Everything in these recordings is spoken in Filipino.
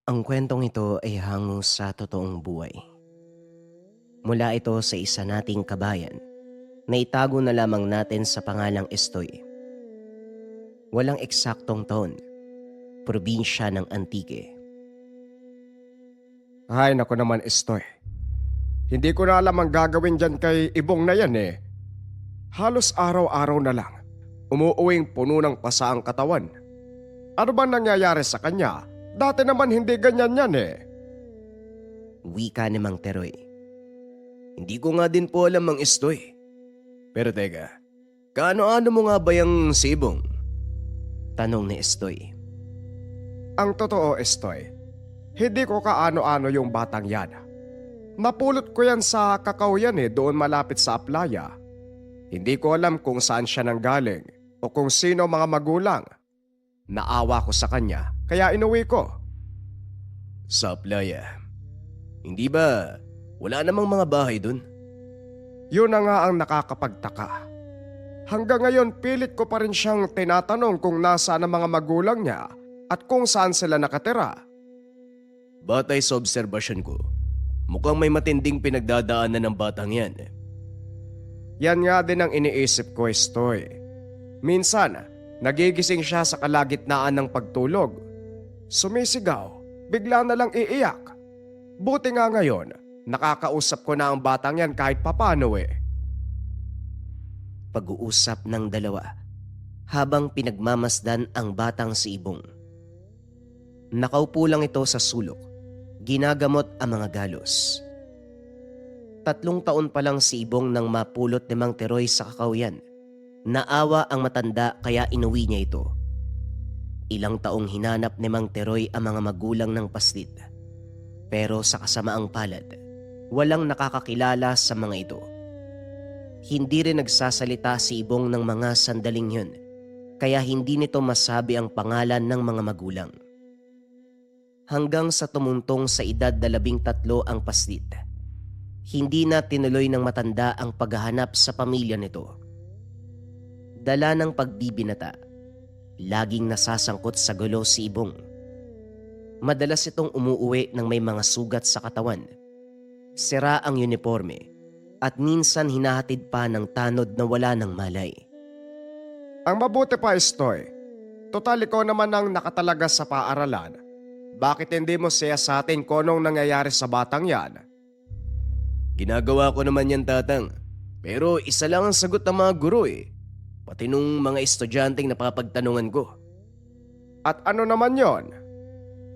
Ang kwentong ito ay hango sa totoong buhay. Mula ito sa isa nating kabayan na itago na lamang natin sa pangalang Estoy. Walang eksaktong taon, probinsya ng Antique. Ay, naku naman, Estoy. Hindi ko na alam ang gagawin dyan kay Ibong na yan eh. Halos araw-araw na lang, umuuwing puno ng pasa ang katawan. Ano ba nangyayari sa kanya? Dati naman hindi ganyan yan eh. Wika ni Mang Teroy. Hindi ko nga din po alam ang Estoy. Pero teka, kaano-ano mo nga ba yung sibong? Tanong ni Estoy. Ang totoo, Estoy, hindi ko kaano-ano yung batang yan. Napulot ko yan sa kakao yan eh, doon malapit sa Aplaya. Hindi ko alam kung saan siya nanggaling o kung sino mga magulang. Naawa ko sa kanya, kaya inuwi ko. Sa Playa. Hindi ba wala namang mga bahay dun? Yun na nga ang nakakapagtaka. Hanggang ngayon pilit ko pa rin siyang tinatanong kung nasaan ang mga magulang niya at kung saan sila nakatira. Batay sa obserbasyon ko, mukhang may matinding pinagdadaanan ng batang yan. Yan nga din ang iniisip ko, Estoy. Minsan, nagigising siya sa kalagitnaan ng pagtulog. Sumisigaw, bigla na lang iiyak. Buti nga ngayon, nakakausap ko na ang batang yan kahit papano eh. Pag-uusap ng dalawa habang pinagmamasdan ang batang si Ibong. Nakaupo lang ito sa sulok, ginagamot ang mga galos. 3 taon pa lang si Ibong nang mapulot ni Mang Teroy sa kakawian. Naawa ang matanda kaya inuwi niya ito. Ilang taong hinanap ni Mang Teroy ang mga magulang ng paslit. Pero sa kasamaang palad, walang nakakakilala sa mga ito. Hindi rin nagsasalita si Ibong ng mga sandaling yun, kaya hindi nito masabi ang pangalan ng mga magulang. Hanggang sa tumuntong sa edad na 13 ang paslit, hindi na tinuloy ng matanda ang paghahanap sa pamilya nito. Dala ng pagbibinata, laging nasasangkot sa gulo si Ibong. Madalas itong umuuwi ng may mga sugat sa katawan, sira ang uniforme, at minsan hinahatid pa ng tanod na wala ng malay. Ang mabuti pa, Estoy, total ikaw naman ang nakatalaga sa paaralan. Bakit hindi mo siya sa atin kung anong nangyayari sa batang yan? Ginagawa ko naman yan, tatang. Pero isa lang ang sagot ng mga guro eh. Pati nung mga estudyanteng napapagtanungan ko. At ano naman yon?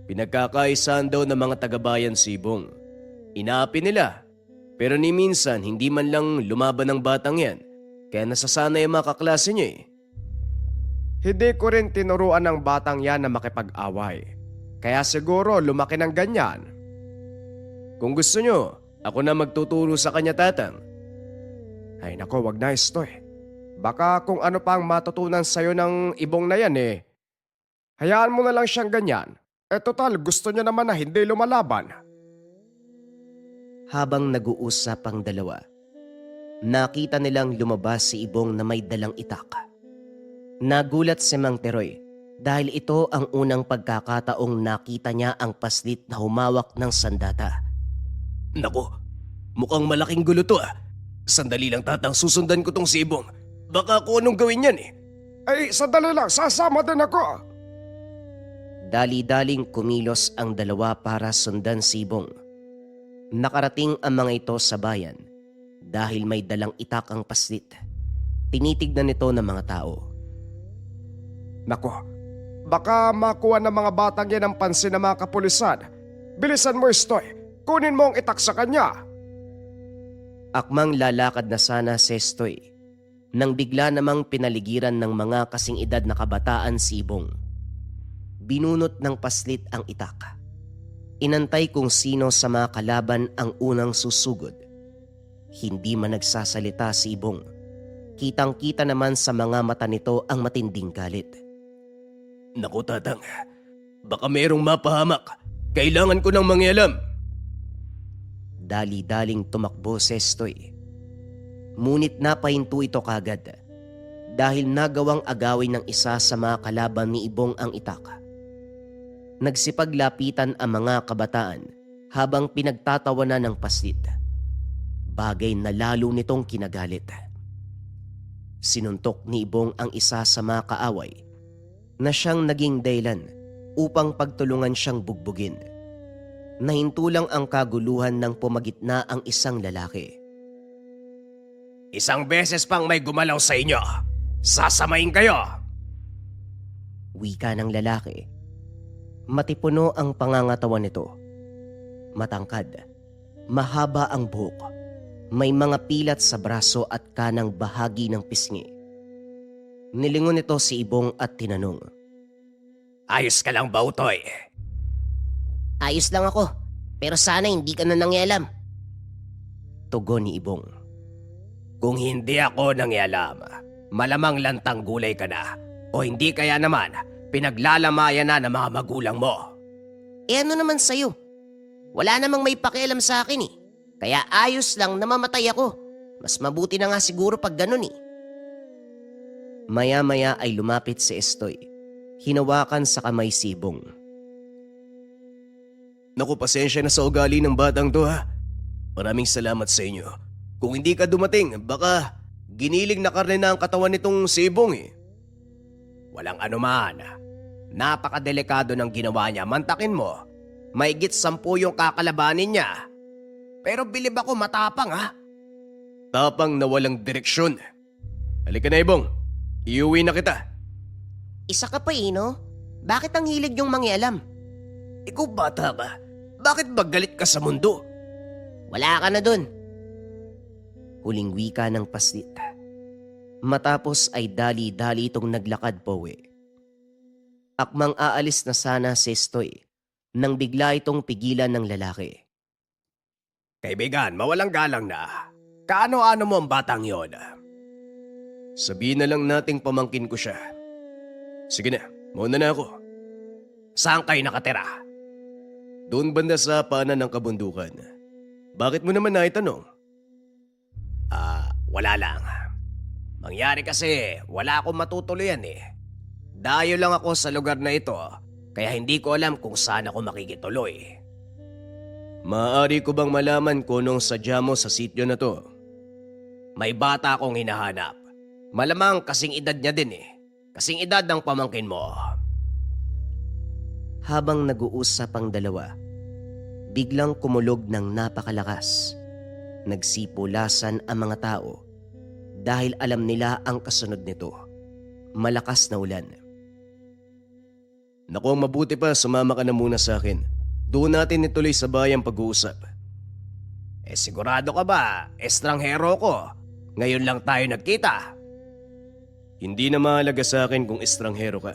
Pinagkakaisahan daw ng mga taga-bayan si Ibong. Inaapi nila. Pero ni minsan hindi man lang lumaban ng batang yan. Kaya nasasanay ang mga kaklase niya eh. Hindi ko rin tinuruan ng batang yan na makipag-away. Kaya siguro lumaki ng ganyan. Kung gusto nyo, ako na magtuturo sa kanya, tatang. Ay nako, wag na, Estoy. Baka kung ano pang matutunan sa'yo ng Ibong na yan eh. Hayaan mo na lang siyang ganyan. Total, gusto niya naman na hindi lumalaban. Habang nag-uusap ang dalawa, nakita nilang lumabas si Ibong na may dalang itak. Nagulat si Mang Teroy dahil ito ang unang pagkakataong nakita niya ang paslit na humawak ng sandata. Nako, mukhang malaking gulo to ah. Sandali lang, tatang, susundan ko tong si Ibong. Baka kung anong gawin yan eh. Ay, sandali lang, sasama din ako. Dali-daling kumilos ang dalawa para sundan si Ibong. Nakarating ang mga ito sa bayan dahil may dalang itak ang paslit. Tinitignan nito ng mga tao. Nako, baka makuha ng mga batang yan ang pansin ng mga kapulisan. Bilisan mo, Estoy. Kunin mo ang itak sa kanya. Akmang lalakad na sana si Estoy nang bigla namang pinaligiran ng mga kasing edad na kabataan si Ibong. Binunot ng paslit ang itak. Inantay kung sino sa mga kalaban ang unang susugod. Hindi man nagsasalita si Ibong. Kitang-kita naman sa mga mata nito ang matinding galit. Naku, tatang, baka merong mapahamak. Kailangan ko ng mangyalam. Dali-daling tumakbo si Estoy. Ngunit napahinto ito kagad dahil nagawang agawin ng isa sa mga kalaban ni Ibong ang itak. Nagsipaglapitan ang mga kabataan habang pinagtatawanan ng paslit. Bagay na lalo nitong kinagalit. Sinuntok ni Ibong ang isa sa mga kaaway na siyang naging dahilan upang pagtulungan siyang bugbugin. Nahinto lang ang kaguluhan nang pumagitna ang isang lalaki. Isang beses pang may gumalaw sa inyo, sasamain kayo! Wika ng lalaki. Matipuno ang pangangatawan nito. Matangkad, mahaba ang buhok, may mga pilat sa braso at kanang bahagi ng pisngi. Nilingon nito si Ibong at tinanong, Ayos ka lang ba, Utoy? ayos lang ako, pero sana hindi ka na nangyalam. Tugon ni Ibong. Kung hindi ako nangialam, malamang lantang gulay ka na. O hindi kaya naman, pinaglalamayan na ng mga magulang mo. Ano naman sa'yo? Wala namang may pakialam sa akin eh. Kaya ayos lang na mamatay ako. Mas mabuti na nga siguro pag ganun eh. Maya-maya ay lumapit si Estoy. Hinawakan sa kamay si Ibong. Naku, pasensya na sa ugali ng batang to ha. Maraming salamat sa inyo. Kung hindi ka dumating, baka giniling na karne na ang katawan nitong si Ibong eh. Walang anuman. Napakadelikado ng ginawa niya, mantakin mo. Maigit 10 yung kakalabanin niya. Pero bilib ako matapang ha. Tapang na walang direksyon. Halika na Ibong, iuwi na kita. Isa ka pa eh, no? Bakit ang hilig yung mangyalam? Ikaw bata ka, bakit ba galit ka sa mundo? Wala ka na dun. Huling wika ng paslit. Matapos ay dali-dali itong naglakad pauwi. Akmang aalis na sana si Estoy nang bigla itong pigilan ng lalaki. Kaibigan, mawalang galang na. Kaano-ano mo ang batang yon? Sabihin na lang nating pamangkin ko siya. Sige na, mauna na ako. Saan kayo nakatira? Doon banda sa paanan ng kabundukan. Bakit mo naman naitanong? Wala lang. Mangyari kasi wala akong matutuluyan eh. Dayo lang ako sa lugar na ito, kaya hindi ko alam kung saan ako makikituloy. Maaari ko bang malaman kung anong sadya mo sa sityo na to? May bata akong hinahanap. Malamang kasing edad niya din eh. Kasing edad ng pamangkin mo. Habang nag-uusap ang dalawa, biglang kumulog ng napakalakas. Nagsipulasan ang mga tao dahil alam nila ang kasunod nito. Malakas na ulan. Naku, mabuti pa sumama ka na muna sa akin. Doon natin ituloy sa bayang pag-uusap. Sigurado ka ba? Estranghero ko. Ngayon lang tayo nagkita. Hindi na mahalaga sa akin kung estranghero ka.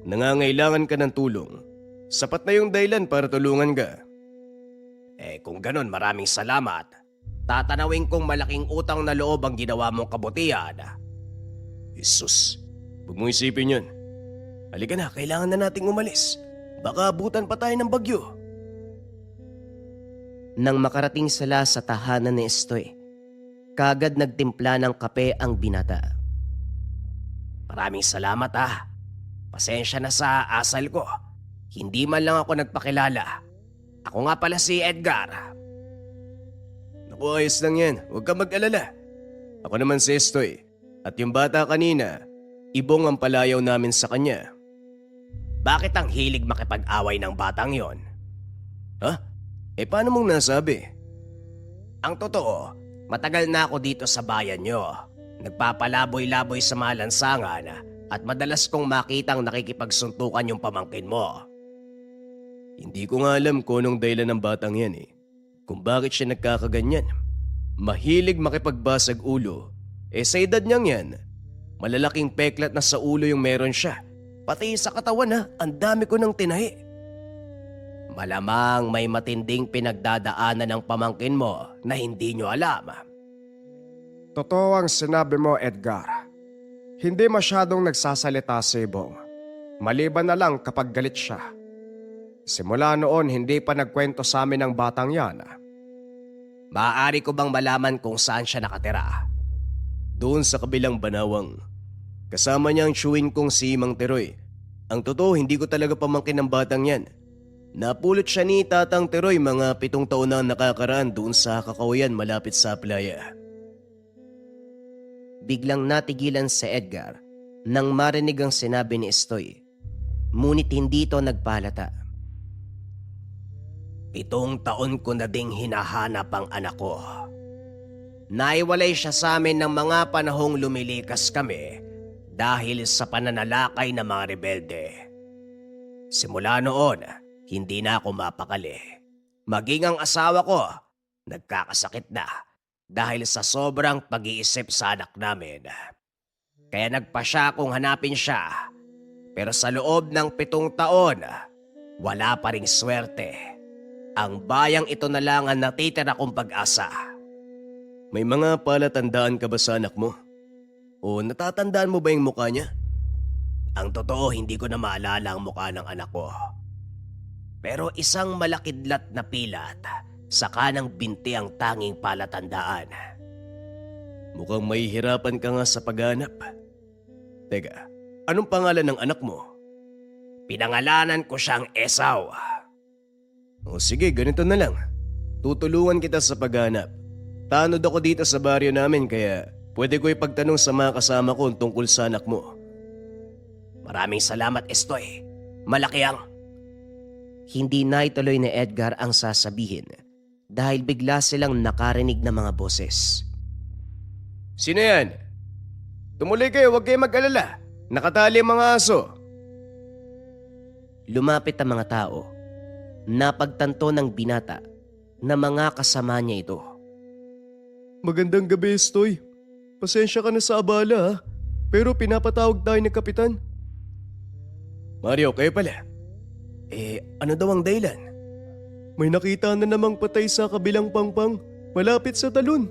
Nangangailangan ka ng tulong. Sapat na yung dahilan para tulungan ka. Kung ganon, maraming salamat. Tatanawin kong malaking utang na loob ang ginawa mong kabutihan. Jesus, huwag mong isipin yun. Halika na, kailangan na nating umalis. Baka abutan pa tayo ng bagyo. Nang makarating sila sa tahanan ni Estoy, kagad nagtimpla ng kape ang binata. Maraming salamat ha. Pasensya na sa asal ko. Hindi man lang ako nagpakilala. Ako nga pala si Edgar. Naku, ayos lang yan. Huwag ka mag-alala. Ako naman si Estoy. At yung bata kanina, Ibong ang palayaw namin sa kanya. Bakit ang hilig makipag-away ng batang yon? Ha? Paano mong nasabi? Ang totoo, matagal na ako dito sa bayan nyo. Nagpapalaboy-laboy sa mga lansangan at madalas kong makitang nakikipagsuntukan yung pamangkin mo. Hindi ko nga alam kung anong dahilan ng batang yan eh. Kung bakit siya nagkakaganyan. Mahilig makipagbasag ulo. Sa edad niyang yan, malalaking peklat na sa ulo yung meron siya. Pati sa katawan ang dami ko nang tinahi. Malamang may matinding pinagdadaanan ng pamangkin mo na hindi nyo alam. Totoo ang sinabi mo, Edgar. Hindi masyadong nagsasalita si Ibong. Maliban na lang kapag galit siya. Simula noon, hindi pa nagkwento sa amin ang batang yan. Maaari ko bang malaman kung saan siya nakatira? Doon sa kabilang banawang. Kasama niya ang chewin kong si Mang Teroy. Ang totoo, hindi ko talaga pamangkin ng batang yan. Napulot siya ni Tatang Teroy mga 7 taon na nakakaraan doon sa Kakawayan malapit sa playa. Biglang natigilan si Edgar nang marinig ang sinabi ni Estoy. Ngunit hindi ito nagpalata. 7 taon ko na ding hinahanap ang anak ko. Naiwalay siya sa amin ng mga panahong lumilikas kami dahil sa pananalakay ng mga rebelde. Simula noon, hindi na ako mapakali. Maging ang asawa ko, nagkakasakit na dahil sa sobrang pag-iisip sa anak namin. Kaya nagpa siya kung hanapin siya. Pero sa loob ng 7 taon, wala pa ring swerte. Ang bayang ito na lang ang natitira kong pag-asa. May mga palatandaan ka ba sa anak mo? O natatandaan mo ba yung mukha niya? Ang totoo, hindi ko na maalala ang mukha ng anak ko. Pero isang malakidlat na pilat sa kanang binti ang tanging palatandaan. Mukhang mahihirapan ka nga sa paghanap. Teka, anong pangalan ng anak mo? Pinangalanan ko siyang Esau. O sige, ganito na lang. Tutulungan kita sa paghanap. Tanod ako dito sa baryo namin kaya pwede ko ipagtanong sa mga kasama ko tungkol sa anak mo. Maraming salamat, Estoy. Malaki ang... Hindi na ituloy ni Edgar ang sasabihin dahil bigla silang nakarinig ng mga boses. Sino yan? Tumuloy kayo, huwag kayo mag-alala. Nakatali ang mga aso. Lumapit ang mga tao. Napagtanto ng binata na mga kasama niya ito. Magandang gabi, Estoy. Pasensya ka na sa abala ha, pero pinapatawag tayo ni Kapitan. Mario, kayo pala. Ano daw ang dahilan? May nakita na namang patay sa kabilang pangpang, malapit sa talon.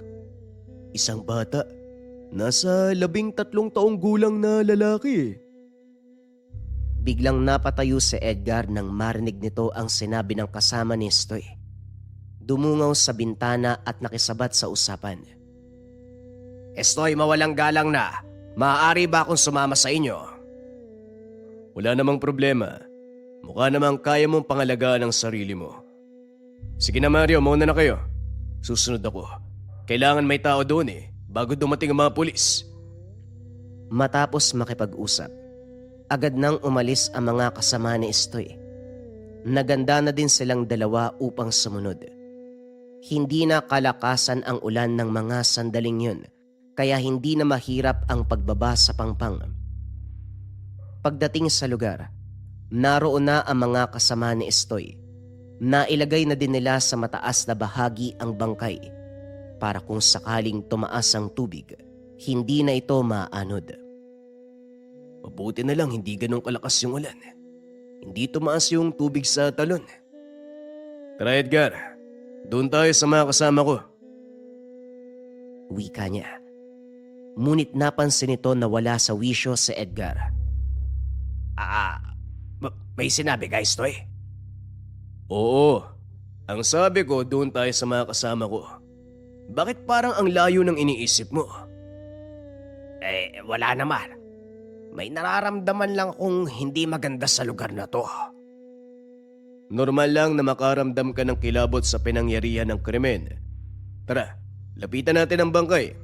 Isang bata. Nasa 13 taong gulang na lalaki. Biglang napatayo si Edgar nang marinig nito ang sinabi ng kasama ni Estoy. Dumungaw sa bintana at nakisabat sa usapan. Estoy, mawalang galang na. Maaari ba akong sumama sa inyo? Wala namang problema. Mukha namang kaya mong pangalagaan ang sarili mo. Sige na Mario, mauna na kayo. Susunod ako. Kailangan may tao doon bago dumating ang mga pulis. Matapos makipag-usap, agad nang umalis ang mga kasama ni Estoy. Naganda na din silang dalawa upang sumunod. Hindi na kalakasan ang ulan ng mga sandaling yun, kaya hindi na mahirap ang pagbaba sa pangpang. Pagdating sa lugar, naroon na ang mga kasama ni Estoy. Nailagay na din nila sa mataas na bahagi ang bangkay para kung sakaling tumaas ang tubig, hindi na ito maanod. Mabuti na lang hindi ganun kalakas yung ulan. Hindi tumaas yung tubig sa talon. Tara Edgar, doon tayo sa mga kasama ko. Wika niya. Ngunit napansin nito na wala sa wisyo si Edgar. May sinabi ka, Estoy? Oo, ang sabi ko doon tayo sa mga kasama ko. Bakit parang ang layo ng iniisip mo? Wala naman. May nararamdaman lang akong hindi maganda sa lugar na to. Normal lang na makaramdam ka ng kilabot sa pinangyarihan ng krimen. Tara, lapitan natin ang bangkay.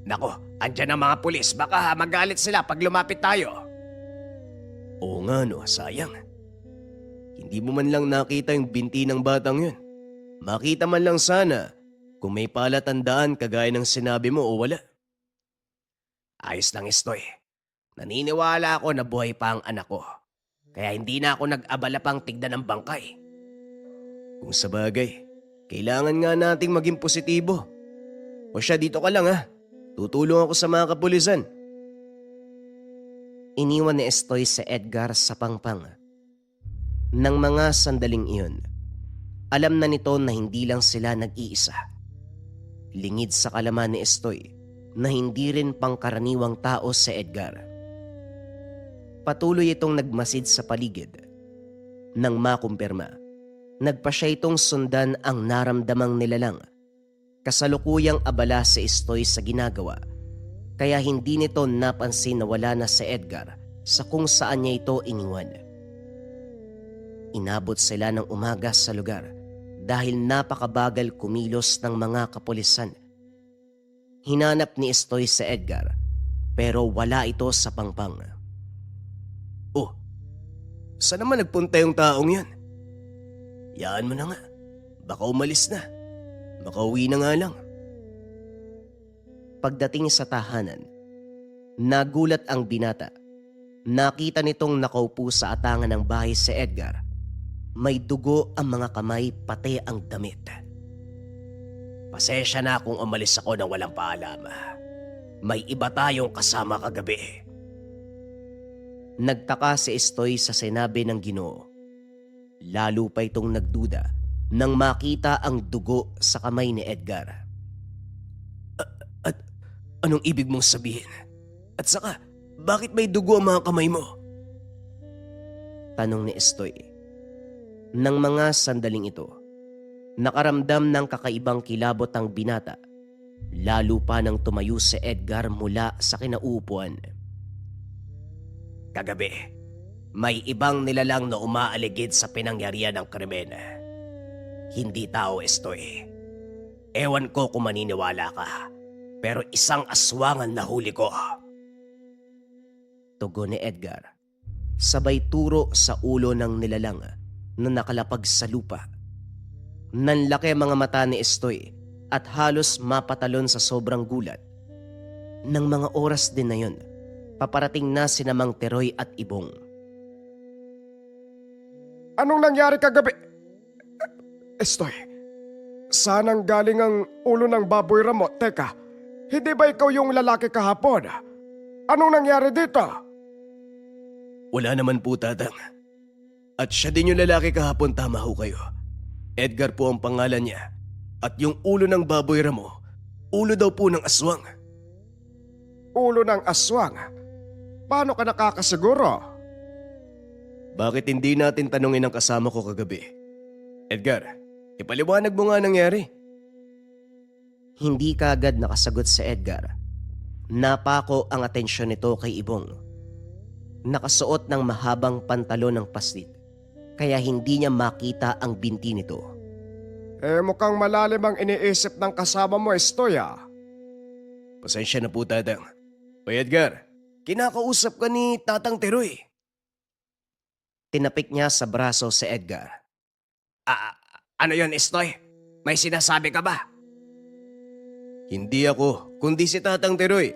Nako, andyan ang mga pulis. Baka magalit sila pag lumapit tayo. Oo nga no, sayang. Hindi mo man lang nakita yung binti ng batang yun. Makita man lang sana kung may palatandaan kagaya ng sinabi mo o wala. Ayos lang, Estoy. Naniniwala ako na buhay pa ang anak ko. Kaya hindi na ako nag-abala pang tignan ng bangkay. Kung sa bagay, kailangan nga nating maging positibo. O siya, dito ka lang ha. Tutulong ako sa mga kapulisan. Iniwan ni Estoy si Edgar sa pangpang. Nang mga sandaling iyon, alam na nito na hindi lang sila nag-iisa. Lingid sa kalaman ni Estoy na hindi rin pangkaraniwang tao si Edgar. Patuloy itong nagmasid sa paligid. Nang makumpirma, nagpa siya itong sundan ang naramdamang nilalang. Kasalukuyang abala si Estoy sa ginagawa, kaya hindi nito napansin na wala na si Edgar sa kung saan niya ito iniwan. Inabot sila ng umaga sa lugar dahil napakabagal kumilos ng mga kapulisan. Hinanap ni Estoy si Edgar pero wala ito sa pangpang. Oh, saan naman nagpunta yung taong yan? Yaan mo na nga. Baka umalis na. Baka uwi na nga lang. Pagdating sa tahanan, nagulat ang binata. Nakita nitong nakaupo sa atangan ng bahay si Edgar. May dugo ang mga kamay pati ang damit. Pasensya na kung umalis ako nang walang paalam. May iba tayong kasama kagabi. Nagtaka si Estoy sa sinabi ng Ginoo. Lalo pa itong nagduda nang makita ang dugo sa kamay ni Edgar. At anong ibig mong sabihin? At saka, bakit may dugo ang mga kamay mo? Tanong ni Estoy. Nang mga sandaling ito, nakaramdam ng kakaibang kilabot ang binata, lalo pa nang tumayo si Edgar mula sa kinauupuan. Kagabi, may ibang nilalang na umaaligid sa pinangyarihan ng krimen. Hindi tao, Estoy. Ewan ko kung maniniwala ka, pero isang aswangan na huli ko. Tugon ni Edgar. Sabay turo sa ulo ng nilalang na nakalapag sa lupa. Nanlaki mga mata ni Estoy at halos mapatalon sa sobrang gulat. Nang mga oras din na yun, paparating na sina Mang Teroy at Ibong. Anong nangyari kagabi? Estoy, saan ang galing ang ulo ng baboy ramo? Teka, hindi ba ikaw yung lalaki kahapon? Anong nangyari dito? Wala naman po, Tatang. At siya din yung lalaki kahapon, tama ho kayo. Edgar po ang pangalan niya. At yung ulo ng baboy ramo, ulo daw po ng aswang. Ulo ng aswang? Paano ka nakakasiguro? Bakit hindi natin tanungin ang kasama ko kagabi? Edgar, ipaliwanag mo nga nangyari. Hindi kaagad nakasagot si Edgar. Napako ang atensyon nito kay Ibong. Nakasuot ng mahabang pantalon ng paslit, kaya hindi niya makita ang binti nito. Mukhang malalim ang iniisip ng kasama mo, Estoy. Pasensya na po, Tatang. Oy, Edgar, kinakausap ka ni Tatang Teroy. Tinapik niya sa braso si Edgar. Ano yon, Estoy? May sinasabi ka ba? Hindi ako, kundi si Tatang Teroy.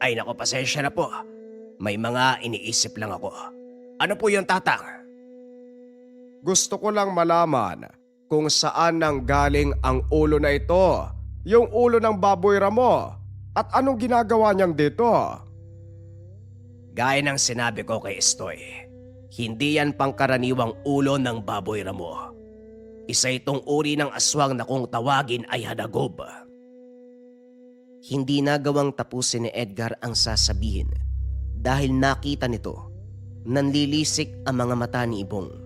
Ay nako, pasensya na po. May mga iniisip lang ako. Ano po yung, Tatang? Gusto ko lang malaman kung saan nang galing ang ulo na ito, yung ulo ng baboy ramo, at anong ginagawa niyang dito? Gaya ng sinabi ko kay Estoy, hindi yan pangkaraniwang ulo ng baboy ramo. Isa itong uri ng aswang na kung tawagin ay hadagob. Hindi nagawang tapusin ni Edgar ang sasabihin dahil nakita nito, nanlilisik ang mga mata ni Ibong.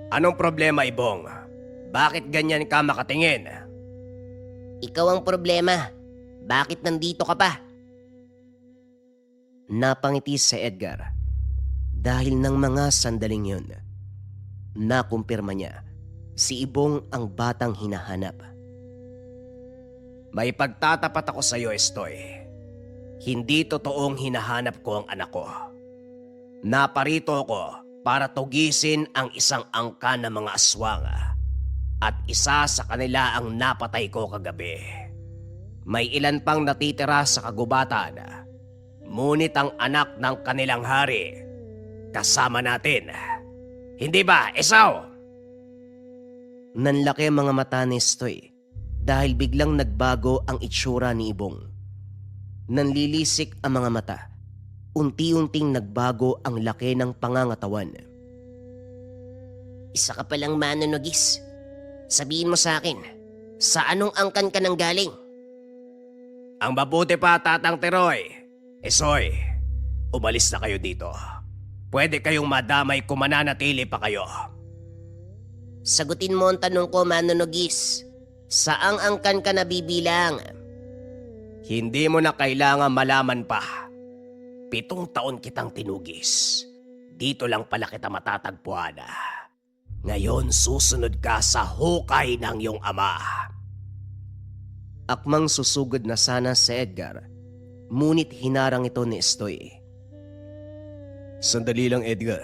Anong problema, Ibong? Bakit ganyan ka makatingin? Ikaw ang problema. Bakit nandito ka pa? Napangiti si Edgar dahil ng mga sandaling yun. Nakumpirma niya si Ibong ang batang hinahanap. May pagtatapat ako sa iyo, Estoy. Hindi totoong hinahanap ko ang anak ko. Naparito ako para tugisin ang isang angkan ng mga aswang at isa sa kanila ang napatay ko kagabi. May ilan pang natitira sa kagubatan, ngunit ang anak ng kanilang hari kasama natin. Hindi ba, Esau? Nanlaki ang mga mata ni Estoy dahil biglang nagbago ang itsura ni Ibong. Nanlilisik ang mga mata. Unti-unting nagbago ang laki ng pangangatawan. Isa ka palang manunugis. Sabihin mo sa akin, sa anong angkan ka nang galing? Ang mabuti pa, Tatang Teroy. Esoy, umalis na kayo dito. Pwede kayong madamay kung mananatili pa kayo. Sagutin mo ang tanong ko, manunugis. Saang angkan ka nabibilang? Hindi mo na kailangan malaman pa. 7 taon kitang tinugis. Dito lang pala kita matatagpuan. Ngayon susunod ka sa hukay ng iyong ama. Akmang susugod na sana si Edgar, ngunit hinarang ito ni Estoy. Sandali lang, Edgar.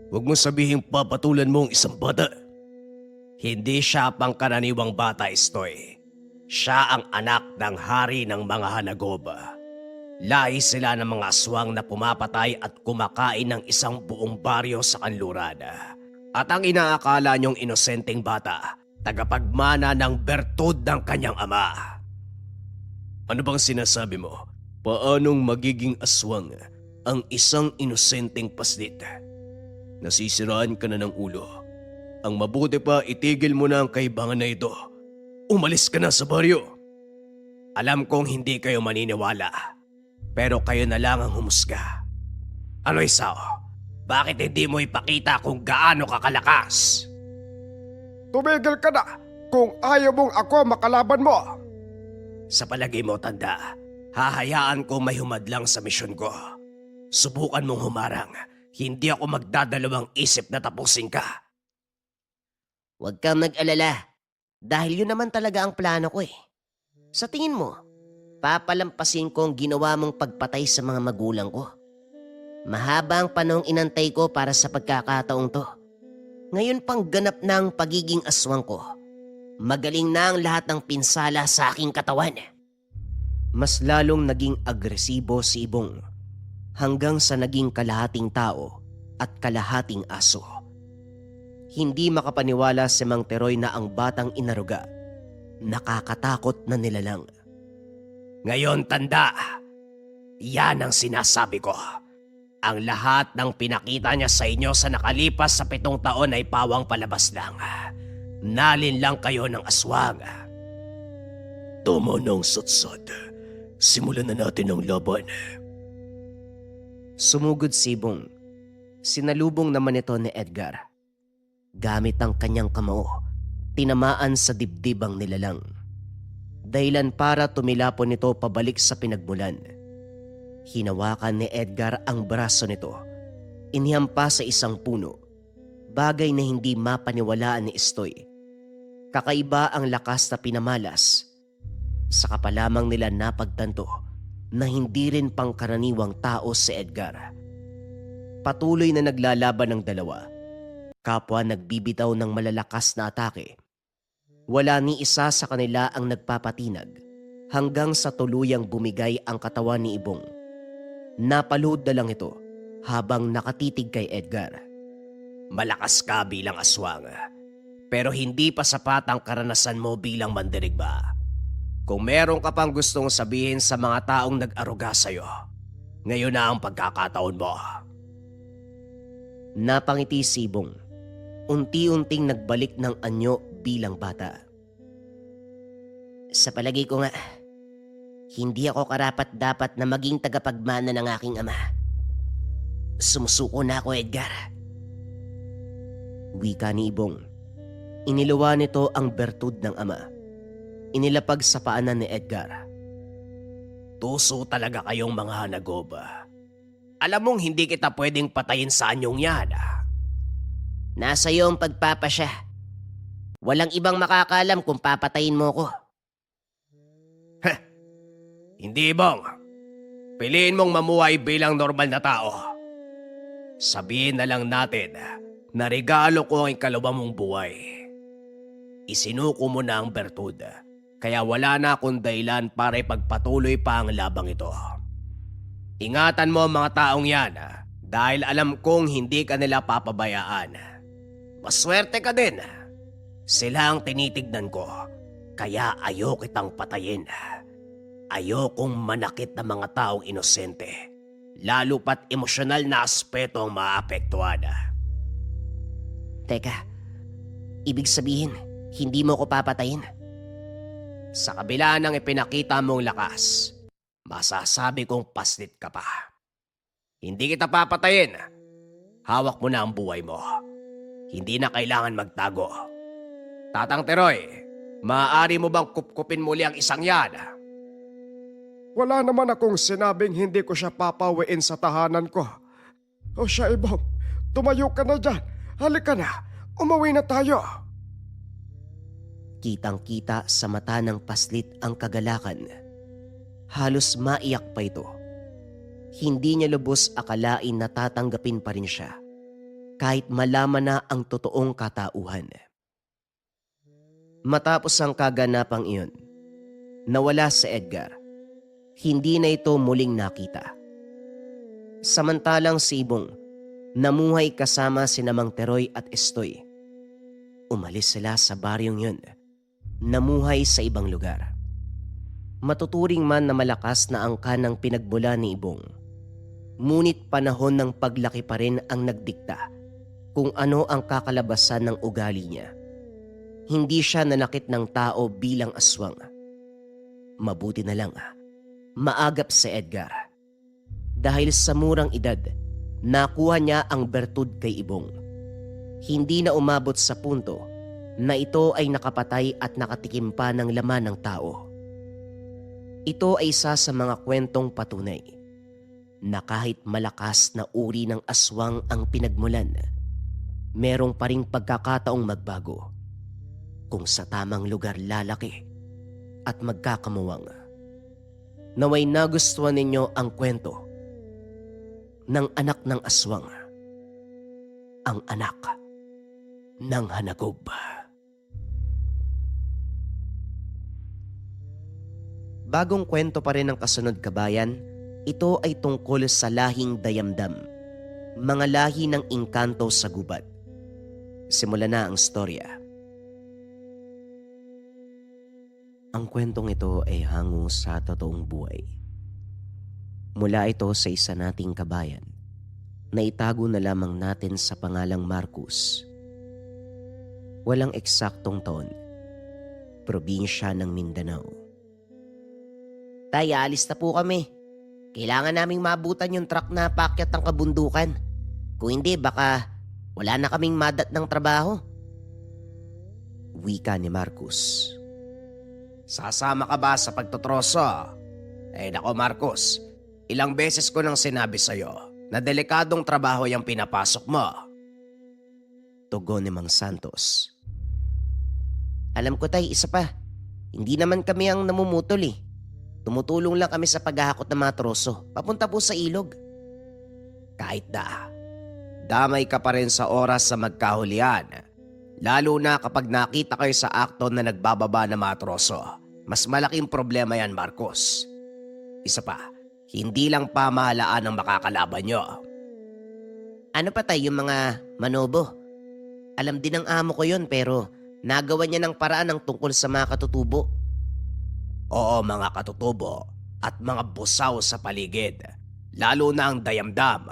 Huwag mo sabihing papatulan mo ang isang bata. Hindi siya pangkaraniwang bata, Estoy. Siya ang anak ng hari ng mga Hanagoba. Lahi sila ng mga aswang na pumapatay at kumakain ng isang buong baryo sa kanluran. At ang inaakala niyong inosenteng bata, tagapagmana ng bertud ng kanyang ama. Ano bang sinasabi mo? Paanong magiging aswang ang isang inosenteng paslit? Nasisiraan ka na ng ulo. Ang mabuti pa, itigil mo na ang kaibangan na ito. Umalis ka na sa baryo. Alam kong hindi kayo maniniwala, pero kayo na lang ang humusga. Ano, Isao? Bakit hindi mo ipakita kung gaano ka kalakas? Tumigil ka na kung ayaw mong ako makalaban mo. Sa palagay mo, tanda, hahayaan ko may humadlang sa misyon ko. Subukan mong humarang. Hindi ako magdadalawang isip na tapusin ka. Huwag kang nag-alala. Dahil yun naman talaga ang plano ko eh. Sa tingin mo, papalampasin ko ang ginawa mong pagpatay sa mga magulang ko. Mahaba ang panahong inantay ko para sa pagkakataong to. Ngayon pang ganap na ang pagiging aswang ko. Magaling na ang lahat ng pinsala sa aking katawan. Mas lalong naging agresibo si Ibong hanggang sa naging kalahating tao at kalahating aso. Hindi makapaniwala si Mang Teroy na ang batang inaruga nakakatakot na nilalang. Ngayon, tanda, yan ang sinasabi ko. Ang lahat ng pinakita niya sa inyo sa nakalipas sa 7 taon ay pawang palabas lang. Nalin lang kayo ng aswang. Tama ng satsad. Simulan na natin ang laban. Sumugod si Ibong. Sinalubong naman ito ni Edgar. Gamit ang kanyang kamao, tinamaan sa dibdib ang nilalang. Dahilan para tumilapon nito pabalik sa pinagmulan. Hinawakan ni Edgar ang braso nito. Inihampa sa isang puno. Bagay na hindi mapaniwalaan ni Estoy. Kakaiba ang lakas na pinamalas. Saka pa lamang nila napagtanto na hindi rin pangkaraniwang tao si Edgar. Patuloy na naglalaban ng dalawa. Kapwa nagbibitaw ng malalakas na atake. Wala ni isa sa kanila ang nagpapatinag hanggang sa tuluyang bumigay ang katawan ni Ibong. Napalood na lang ito habang nakatitig kay Edgar. Malakas ka bilang aswang, pero hindi pa sapat ang karanasan mo bilang mandirigma. Kung meron ka pang gustong sabihin sa mga taong nag-aruga sa'yo, ngayon na ang pagkakataon mo. Napangiti si Ibong. Unti-unting nagbalik ng anyo bilang bata. Sa palagay ko nga, hindi ako karapat-dapat na maging tagapagmana ng aking ama. Sumusuko na ako, Edgar. Wika ni Ibong. Iniluwa nito ang bertud ng ama. Inilapag sa paanan ni Edgar. Tuso talaga kayong mga Hanagoba. Alam mong hindi kita pwedeng patayin sa anyong yan. Nasa iyo ang pagpapasya. Walang ibang makakalam kung papatayin mo ko. Hindi, Ibong. Piliin mong mamuhay bilang normal na tao. Sabihin na lang natin na regalo ko ang ikalawa mong buhay. Isinuko mo na ang bertud, kaya wala na akong dahilan para ipagpatuloy pa ang labang ito. Ingatan mo ang mga taong yan dahil alam kong hindi ka nila papabayaan. Maswerte ka din. Sila ang tinitignan ko, kaya ayaw kitang patayin. Ayokong manakit ng mga taong inosente, lalo pat emosyonal na aspeto ang maapektuhan. Teka, ibig sabihin, hindi mo ko papatayin? Sa kabila ng ipinakita mong lakas, masasabi kong paslit ka pa. Hindi kita papatayin. Hawak mo na ang buhay mo. Hindi na kailangan magtago. Tatang Teroy, maaari mo bang kupkupin muli ang isang yan? Wala naman akong sinabing hindi ko siya papawiin sa tahanan ko. O siya, Ibong, tumayo ka na dyan. Halika na, umuwi na tayo. Kitang-kita sa mata ng paslit ang kagalakan. Halos maiyak pa ito. Hindi niya lubos akalain na tatanggapin pa rin siya, kahit malaman na ang totoong katauhan. Matapos ang kaganapang iyon, nawala si Edgar. Hindi na ito muling nakita. Samantalang si Ibong, namuhay kasama sina Mang Teroy at Estoy. Umalis sila sa baryong yun. Namuhay sa ibang lugar. Matuturing man na malakas na angkan ng pinagmula ni Ibong, ngunit panahon ng paglaki pa rin ang nagdikta kung ano ang kakalabasan ng ugali niya. Hindi siya nanakit ng tao bilang aswang. Mabuti na lang, maagap si Edgar. Dahil sa murang edad, nakuha niya ang bertud kay Ibong. Hindi na umabot sa punto na ito ay nakapatay at nakatikim pa ng laman ng tao. Ito ay isa sa mga kwentong patunay na kahit malakas na uri ng aswang ang pinagmulan, merong pa ring pagkakataong magbago kung sa tamang lugar lalaki at magkakamuwang. Naway nagustuhan ninyo ang kwento ng anak ng aswang, ang anak ng hanagob. Bagong kwento pa rin ang kasunod, kabayan. Ito ay tungkol sa lahing dayamdam, mga lahi ng engkanto sa gubat. Simula na ang storya. Ang kwentong ito ay hango sa totoong buhay. Mula ito sa isa nating kabayan na itago na lamang natin sa pangalang Marcos. Walang eksaktong taon. Probinsya ng Mindanao. Tay, alis na po kami. Kailangan naming maabutan yung truck na paakyat ng kabundukan. Kung hindi, baka wala na kaming madat ng trabaho. Wika ni Marcos. Sasama ka ba sa pagtotroso? Nako Marcos, ilang beses ko nang sinabi sa'yo na delikadong trabaho yung pinapasok mo. Tugon ni Mang Santos. Alam ko, tay, isa pa. Hindi naman kami ang namumutol eh. Tumutulong lang kami sa paghahakot ng mga troso, papunta po sa ilog. Kahit damay ka pa rin sa oras sa magkahulian. Lalo na kapag nakita kayo sa akto na nagbababa ng mga troso. Mas malaking problema yan, Marcos. Isa pa, hindi lang pamahalaan ang makakalaban nyo. Ano pa tayo yung mga manobo? Alam din ng amo ko yun, pero nagawa niya ng paraan ng tungkol sa mga katutubo. Oo, mga katutubo at mga busaw sa paligid. Lalo na ang dayamdam.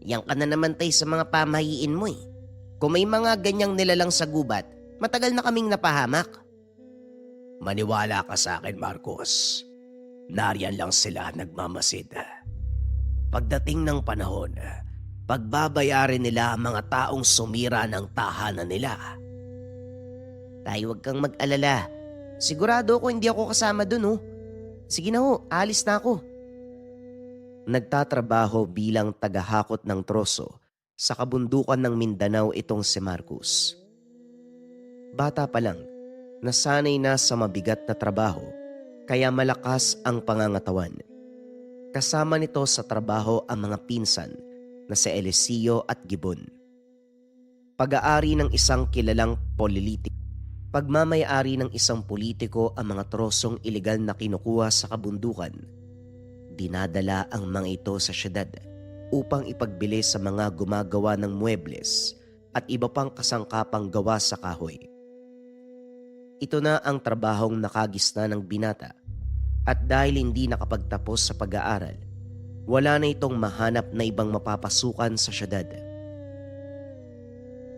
Yang ka na naman tayo sa mga pamahiin mo eh. Kung may mga ganyang nilalang sa gubat, matagal na kaming napahamak. Maniwala ka sa akin, Marcos. Nariyan lang sila nagmamasid. Pagdating ng panahon, pagbabayarin nila ang mga taong sumira ng tahanan nila. Tayo, huwag kang mag-alala. Sigurado ako hindi ako kasama dun, oh. Sige na ho, alis na ako. Nagtatrabaho bilang tagahakot ng troso sa kabundukan ng Mindanao itong si Marcos. Bata pa lang, nasanay na sa mabigat na trabaho, kaya malakas ang pangangatawan. Kasama nito sa trabaho ang mga pinsan na si Eliseo at Gibon. Pag-aari ng isang kilalang polilitik. Pagmamay-ari ng isang politiko ang mga trosong ilegal na kinukuha sa kabundukan. Dinadala ang mga ito sa syudad upang ipagbili sa mga gumagawa ng muebles at iba pang kasangkapang gawa sa kahoy. Ito na ang trabahong nakagisna ng binata at dahil hindi nakapagtapos sa pag-aaral, wala na itong mahanap na ibang mapapasukan sa syudad.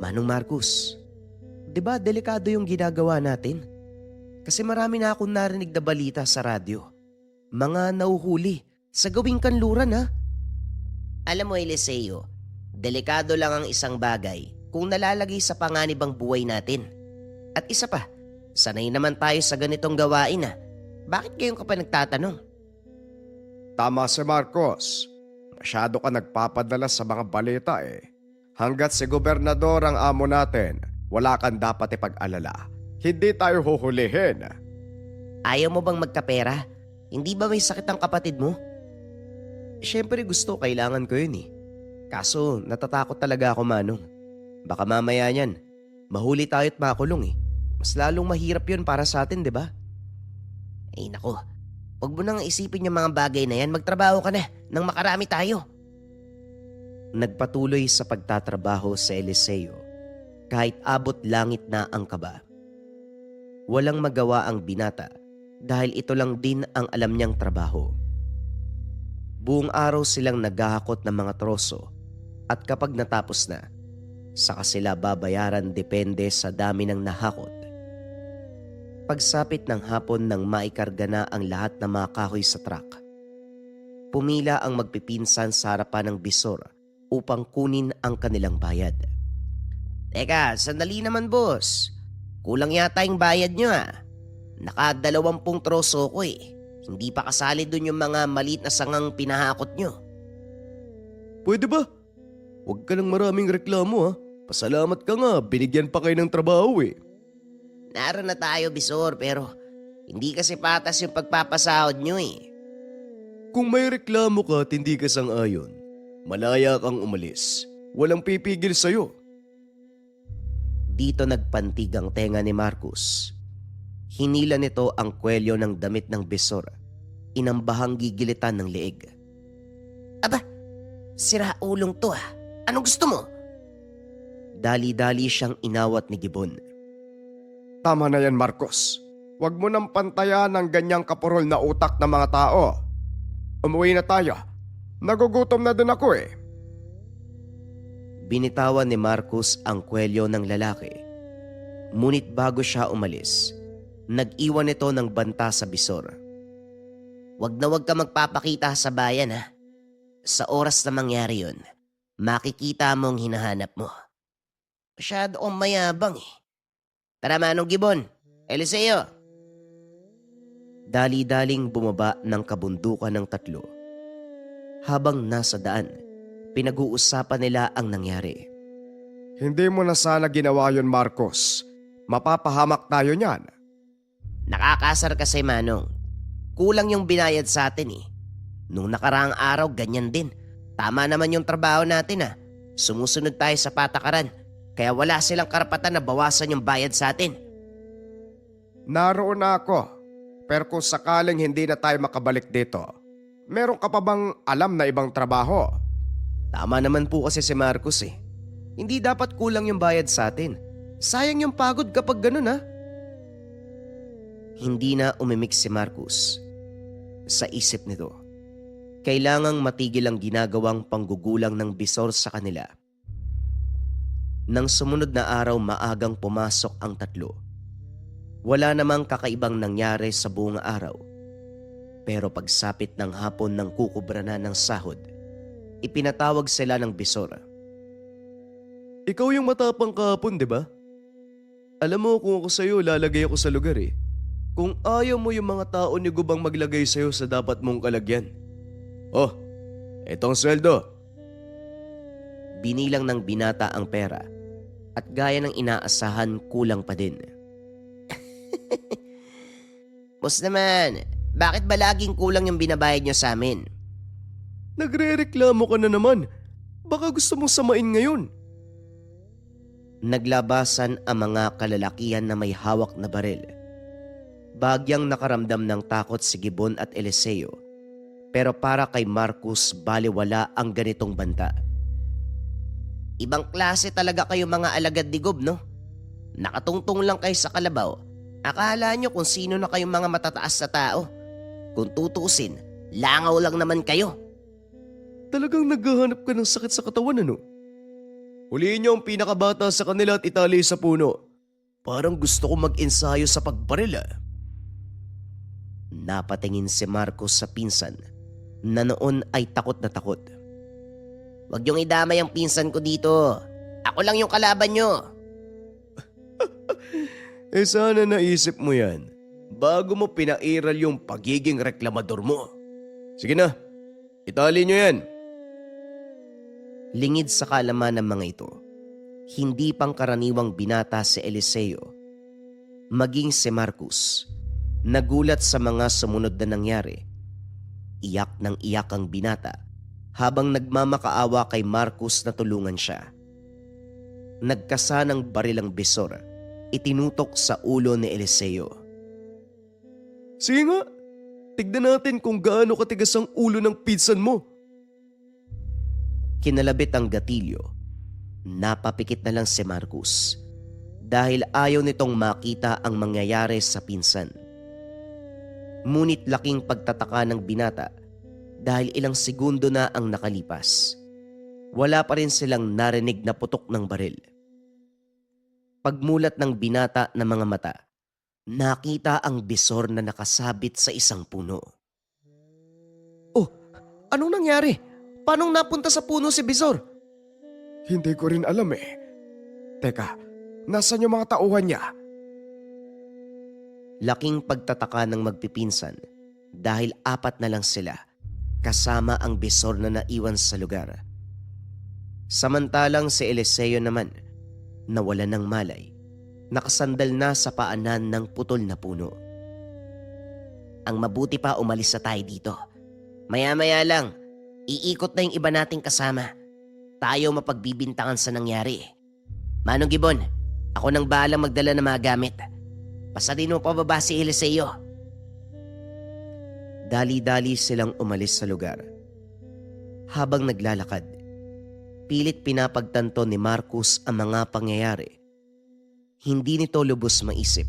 Manong Marcos, di ba delikado yung ginagawa natin? Kasi marami na akong narinig na balita sa radyo. Mga nauhuli sa gawing kanluran, ha? Alam mo, Eliseo, delikado lang ang isang bagay kung nalalagay sa panganib ang buhay natin. At isa pa, sanay naman tayo sa ganitong gawain, ha? Bakit ngayon ka pa nagtatanong? Tama si Marcos. Masyado ka nagpapadala sa mga balita eh. Hanggat si gobernador ang amo natin, wala kang dapat ipag-alala. Hindi tayo huhulihin. Ayaw mo bang magkapera? Hindi ba may sakit ang kapatid mo? Siyempre gusto, kailangan ko yun eh. Kaso natatakot talaga ako, Manong. Baka mamaya niyan, mahuli tayo at makulong eh. Mas lalong mahirap yun para sa atin, di ba? Ay nako, huwag mo nang isipin yung mga bagay na yan. Magtrabaho ka na nang makarami tayo. Nagpatuloy sa pagtatrabaho sa Eliseo kahit abot langit na ang kaba. Walang magawa ang binata dahil ito lang din ang alam niyang trabaho. Buong araw silang naghahakot ng mga troso at kapag natapos na, saka sila babayaran depende sa dami ng nahakot. Pagsapit ng hapon nang maikarga na ang lahat ng mga kahoy sa truck, pumila ang magpipinsan sa harapan ng bisor upang kunin ang kanilang bayad. Teka, sandali naman boss. Kulang yata yung bayad nyo ah. Naka-20 troso ko eh. Hindi pa kasali dun yung mga maliit na sangang pinahakot nyo. Pwede ba? Huwag ka ng maraming reklamo ha. Pasalamat ka nga, binigyan pa kayo ng trabaho eh. Naroon na tayo bisor pero hindi kasi patas yung pagpapasahod nyo eh. Kung may reklamo ka at hindi ka sang-ayon, malaya kang umalis. Walang pipigil sa'yo. Dito nagpantig ang tenga ni Marcos. Hinila nito ang kwelyo ng damit ng bisor. Inambahang gigilitan ng leeg. Aba, sira ulong to ah. Anong gusto mo? Dali-dali siyang inawat ni Gibbon. Tama na yan, Marcos. Huwag mo nang pantayan ng ganyang kapurol na utak ng mga tao. Umuwi na tayo. Nagugutom na din ako eh. Binitawan ni Marcos ang kwelyo ng lalaki. Ngunit bago siya umalis, nag-iwan ito ng banta sa bisor. Wag na wag ka magpapakita sa bayan ha. Sa oras na mangyari yun, makikita mong hinahanap mo. Masyado kong mayabang eh. Tara Manong Gibbon, Eliseo. Dali-daling bumaba ng kabundukan ng tatlo. Habang nasa daan, pinag-uusapan nila ang nangyari. Hindi mo na sana ginawa yun, Marcos. Mapapahamak tayo niyan. Nakakasar kasi Manong. Kulang yung binayad sa atin eh. Nung nakaraang araw, ganyan din. Tama naman yung trabaho natin ah. Sumusunod tayo sa patakaran. Kaya wala silang karapatan na bawasan yung bayad sa atin. Naroon na ako. Pero kung sakaling hindi na tayo makabalik dito, meron ka pa bang alam na ibang trabaho? Tama naman po kasi si Marcos eh. Hindi dapat kulang yung bayad sa atin. Sayang yung pagod kapag ganun ha. Hindi na umimik si Marcos. Sa isip nito, kailangang matigil ang ginagawang panggugulang ng bisor sa kanila. Nang sumunod na araw maagang pumasok ang tatlo. Wala namang kakaibang nangyari sa buong araw. Pero pagsapit ng hapon nang kukubra na ng sahod, ipinatawag sila ng bisor. Ikaw yung matapang kahapon, di ba? Alam mo kung ako sa'yo, lalagay ako sa lugar eh. Kung ayaw mo yung mga tao ni Gubang maglagay sa'yo sa dapat mong kalagyan. Oh, etong sweldo. Binilang ng binata ang pera at gaya ng inaasahan kulang pa din. Boss naman, bakit ba laging kulang yung binabayad nyo sa amin? Nagre-reklamo ka na naman. Baka gusto mong samain ngayon. Naglabasan ang mga kalalakihan na may hawak na baril. Bagyang nakaramdam ng takot si Gibbon at Eliseo. Pero para kay Marcos, baliwala ang ganitong banta. Ibang klase talaga kayo mga alagad ni Gob, no? Nakatungtong lang kayo sa kalabaw. Akala nyo kung sino na kayong mga matataas na tao. Kung tutusin, langaw lang naman kayo. Talagang naghahanap ka ng sakit sa katawan ano? Huliin niyo ang pinakabata sa kanila at itali sa puno. Parang gusto ko mag-ensayo sa pagbaril ah. Napatingin si Marcos sa pinsan na noon ay takot na takot. Huwag niyong idamay ang pinsan ko dito. Ako lang yung kalaban niyo. Sana naisip mo yan. bago mo pinairal yung pagiging reklamador mo. Sige na, itali nyo yan. Lingid sa kaalaman ng mga ito, hindi pangkaraniwang binata si Eliseo. Maging si Marcus, nagulat sa mga sumunod na nangyari. Iyak ng iyak ang binata habang nagmamakaawa kay Marcus na tulungan siya. Nagkasa ng baril ang bisor, itinutok sa ulo ni Eliseo. Sige nga, tignan natin kung gaano katigas ang ulo ng pinsan mo. Kinalabit ang gatilyo. Napapikit na lang si Marcus dahil ayaw nitong makita ang mangyayari sa pinsan. Ngunit laking pagtataka ng binata dahil ilang segundo na ang nakalipas. Wala pa rin silang narinig na putok ng baril. Pagmulat ng binata ng mga mata, nakita ang bisor na nakasabit sa isang puno. Oh, anong nangyari? Paanong napunta sa puno si Bisor? Hindi ko rin alam eh. Teka, nasan yung mga tauhan niya? Laking pagtataka ng magpipinsan dahil 4 na lang sila kasama ang bisor na naiwan sa lugar. Samantalang si Eliseo naman, nawala ng malay, nakasandal na sa paanan ng putol na puno. Ang mabuti pa umalis na tayo dito. Maya-maya lang, iikot na yung iba nating kasama. Tayo mapagbibintangan sa nangyari. Manong Gibon, ako nang bahalang magdala ng mga gamit. Pasarin mo pababa si Eliseo. Dali-dali silang umalis sa lugar. Habang naglalakad, pilit pinapagtanto ni Marcus ang mga pangyayari. Hindi nito lubos maisip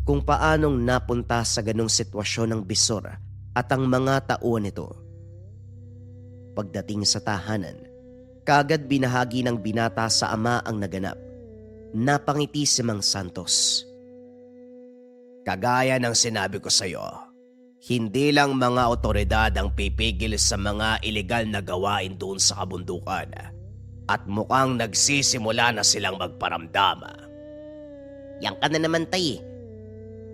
kung paanong napunta sa ganong sitwasyon ng bisor at ang mga tauhan nito. Pagdating sa tahanan, kagad binahagi ng binata sa ama ang naganap. Napangiti si Mang Santos. Kagaya ng sinabi ko sa iyo, hindi lang mga otoridad ang pipigil sa mga ilegal na gawain doon sa kabundukan at mukhang nagsisimula na silang magparamdama. Yan ka na naman tay.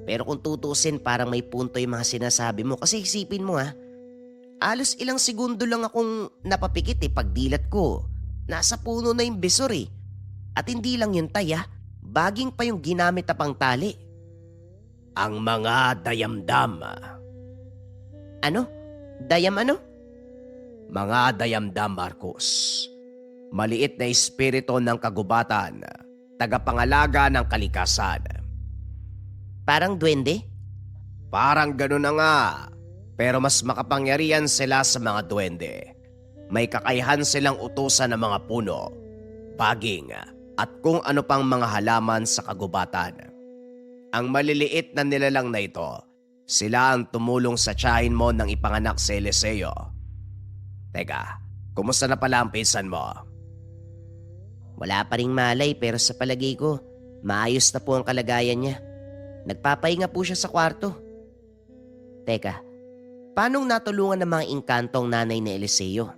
Pero kung tutusin parang may punto yung mga sinasabi mo kasi isipin mo alos ilang segundo lang akong napapikit pagdilat ko. Nasa puno na yung bisor At hindi lang yun tay baging pa yung ginamit na pang tali. Ang mga dayamdam. Ano? Dayam ano? Mga dayamdam, Marcos. Maliit na espiritu ng kagubatan, tagapangalaga ng kalikasan. Parang duwende? Parang ganun na nga. Pero mas makapangyarihan sila sa mga duwende. May kakayahan silang utusan ng mga puno, baging at kung ano pang mga halaman sa kagubatan. Ang maliliit na nilalang na ito, sila ang tumulong sa tiyahin mo nang ipanganak si Eliseo. Teka, kumusta na pala ang pinsan mo? Wala pa ring malay pero sa palagay ko, maayos na po ang kalagayan niya. Nagpapahinga po siya sa kwarto. Teka, paanong natulungan ng mga inkantong nanay ni Eliseo?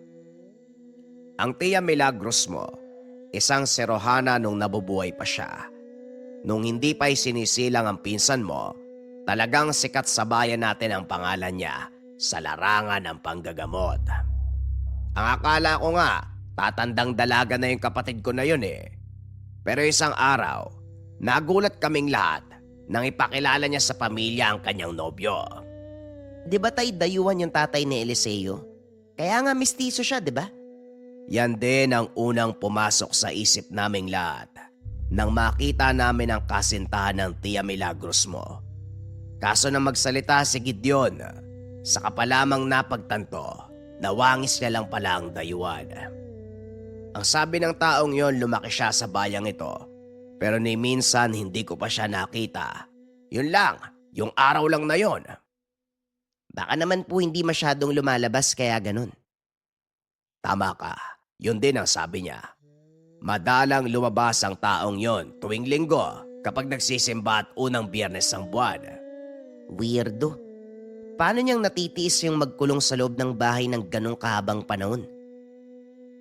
Ang Tia Milagros mo, isang serohana nung nabubuhay pa siya. Nung hindi pa isinisilang ang pinsan mo, talagang sikat sa bayan natin ang pangalan niya sa larangan ng panggagamot. Ang akala ko nga, tatandang dalaga na yung kapatid ko na yun Pero isang araw, nagulat kaming lahat nang ipakilala niya sa pamilya ang kanyang nobyo. Di ba tay dayuhan yung tatay ni Eliseo? Kaya nga mistiso siya, di ba? Yan din ang unang pumasok sa isip naming lahat nang makita namin ang kasintahan ng Tia Milagros mo. Kaso na magsalita si Gideon, saka pa lamang napagtanto na wangis niya lang pala ang dayuhan. Ang sabi ng taong yon, lumaki siya sa bayang ito, pero ni minsan hindi ko pa siya nakita. Yun lang, yung araw lang na yon. Baka naman po hindi masyadong lumalabas kaya ganun. Tama ka, yun din ang sabi niya. Madalang lumabas ang taong yon tuwing linggo kapag nagsisimba at unang biyernes ng buwan. Weirdo. Paano niyang natitiis yung magkulong sa loob ng bahay ng ganong kahabang panahon?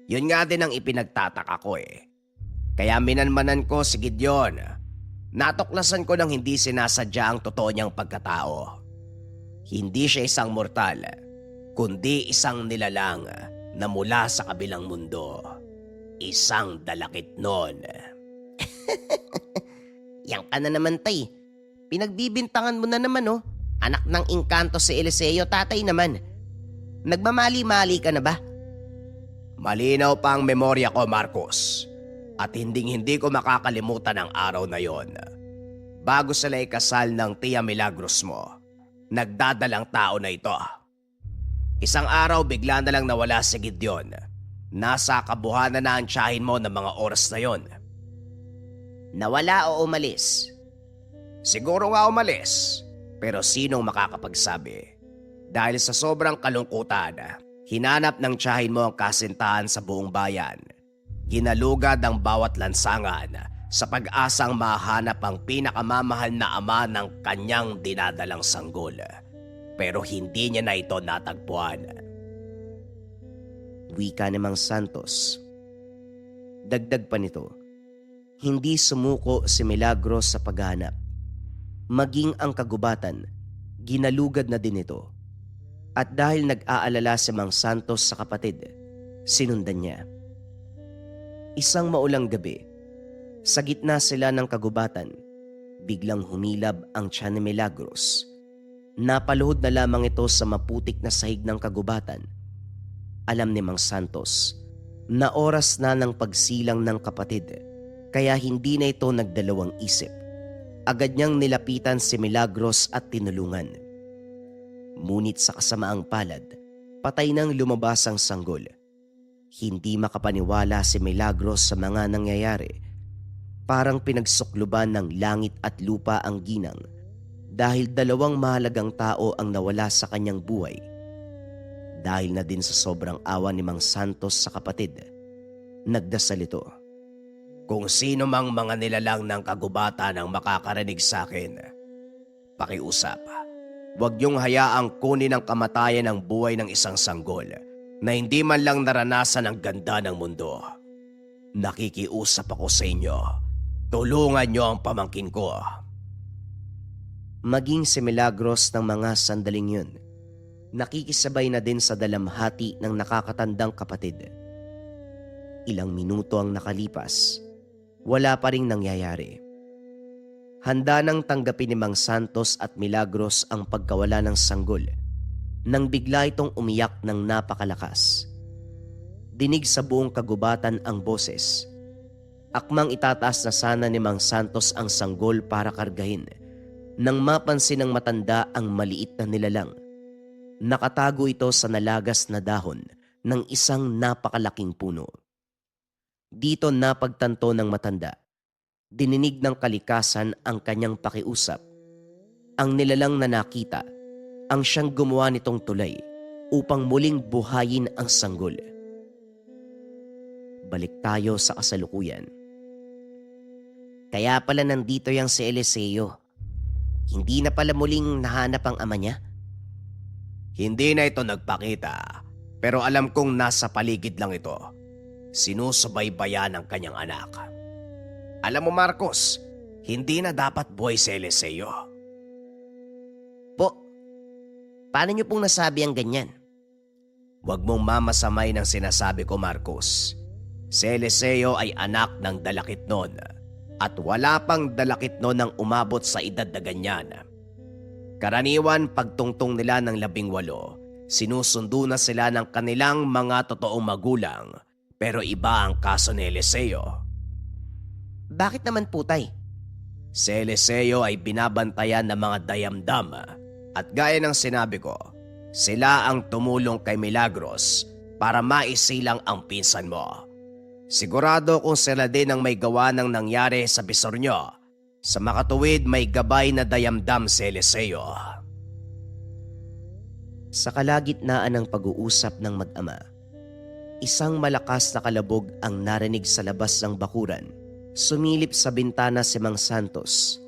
Yun nga din ang ipinagtataka ko Kaya minanmanan ko si Gideon. Natuklasan ko nang hindi sinasadya ang totoo niyang pagkatao. Hindi siya isang mortal, kundi isang nilalang na mula sa kabilang mundo. Isang dalakitnon. Yang ka na naman, tay. Pinagbibintangan mo na naman, oh. Anak ng engkanto si Eliseo, tatay naman. Nagmamali-mali ka na ba? Malinaw pa ang memorya ko, Marcos. At hinding-hindi ko makakalimutan ang araw na yon. Bago sila ikasal ng Tia Milagros mo, nagdadalang tao na ito. Isang araw bigla na lang nawala si Gideon. Nasa kabuhanan na ang tiyahin mo ng mga oras na yon. Nawala o umalis? Siguro nga umalis, pero sinong makakapagsabi? Dahil sa sobrang kalungkutan, hinanap ng tiyahin mo ang kasintahan sa buong bayan. Ginalugad ang bawat lansangan sa pag-asang mahanap ang pinakamamahal na ama ng kanyang dinadalang sanggol. Pero hindi niya na ito natagpuan. Wika ni Mang Santos. Dagdag pa nito, hindi sumuko si Milagros sa paghahanap. Maging ang kagubatan, ginalugad na din ito. At dahil nag-aalala si Mang Santos sa kapatid, sinundan niya. Isang maulang gabi, sa gitna sila ng kagubatan, biglang humilab ang tiyan ni Milagros. Napaluhod na lamang ito sa maputik na sahig ng kagubatan. Alam ni Mang Santos na oras na ng pagsilang ng kapatid, kaya hindi na ito nagdalawang isip. Agad niyang nilapitan si Milagros at tinulungan. Ngunit sa kasamaang palad, patay nang lumabas ang sanggol. Hindi makapaniwala si Milagros sa mga nangyayari. Parang pinagsukluban ng langit at lupa ang ginang dahil dalawang mahalagang tao ang nawala sa kanyang buhay. Dahil na din sa sobrang awa ni Mang Santos sa kapatid, nagdasal ito. Kung sino mang mga nilalang ng kagubatan ang makakarinig sa akin, pakiusap. Huwag niyong hayaang kunin ang kamatayan ng buhay ng isang sanggol na hindi man lang naranasan ang ganda ng mundo. Nakikiusap ako sa inyo. Tulungan niyo ang pamangkin ko. Maging si Milagros ng mga sandaling yun, nakikisabay na din sa dalamhati ng nakakatandang kapatid. Ilang minuto ang nakalipas, wala pa ring nangyayari. Handa nang tanggapin ni Mang Santos at Milagros ang pagkawala ng sanggol nang bigla itong umiyak ng napakalakas. Dinig sa buong kagubatan ang boses. Akmang itataas na sana ni Mang Santos ang sanggol para kargahin nang mapansin ng matanda ang maliit na nilalang. Nakatago ito sa nalagas na dahon ng isang napakalaking puno. Dito napagtanto ng matanda. Dininig ng kalikasan ang kanyang pakiusap. Ang nilalang na nakita ang siyang gumawa nitong tulay upang muling buhayin ang sanggol. Balik tayo sa kasalukuyan. Kaya pala nandito yang si Eliseo. Hindi na pala muling nahanap ang ama niya? Hindi na ito nagpakita, pero alam kong nasa paligid lang ito. Sinusubaybayan ang kanyang anak. Alam mo, Marcos, hindi na dapat buhay si Eliseo. Po, paano niyo pong nasabi ang ganyan? Huwag mong mamasamay ng sinasabi ko, Marcos. Si Eliseo ay anak ng dalakitnon at wala pang dalakitnon ang umabot sa edad na ganyan. Karaniwan pagtungtong nila ng 18, sinusundo na sila ng kanilang mga totoong magulang, pero iba ang kaso ni Eliseo. Bakit naman po, tay? Si Eliseo ay binabantayan ng mga dayamdam at gaya ng sinabi ko, sila ang tumulong kay Milagros para maisilang ang pinsan mo. Sigurado kung sila din ang may gawa ng nangyari sa bisor nyo. Sa makatuwid may gabay na dayamdam si Eliseo. Sa kalagitnaan ng pag-uusap ng mag-ama, isang malakas na kalabog ang narinig sa labas ng bakuran. Sumilip sa bintana si Mang Santos.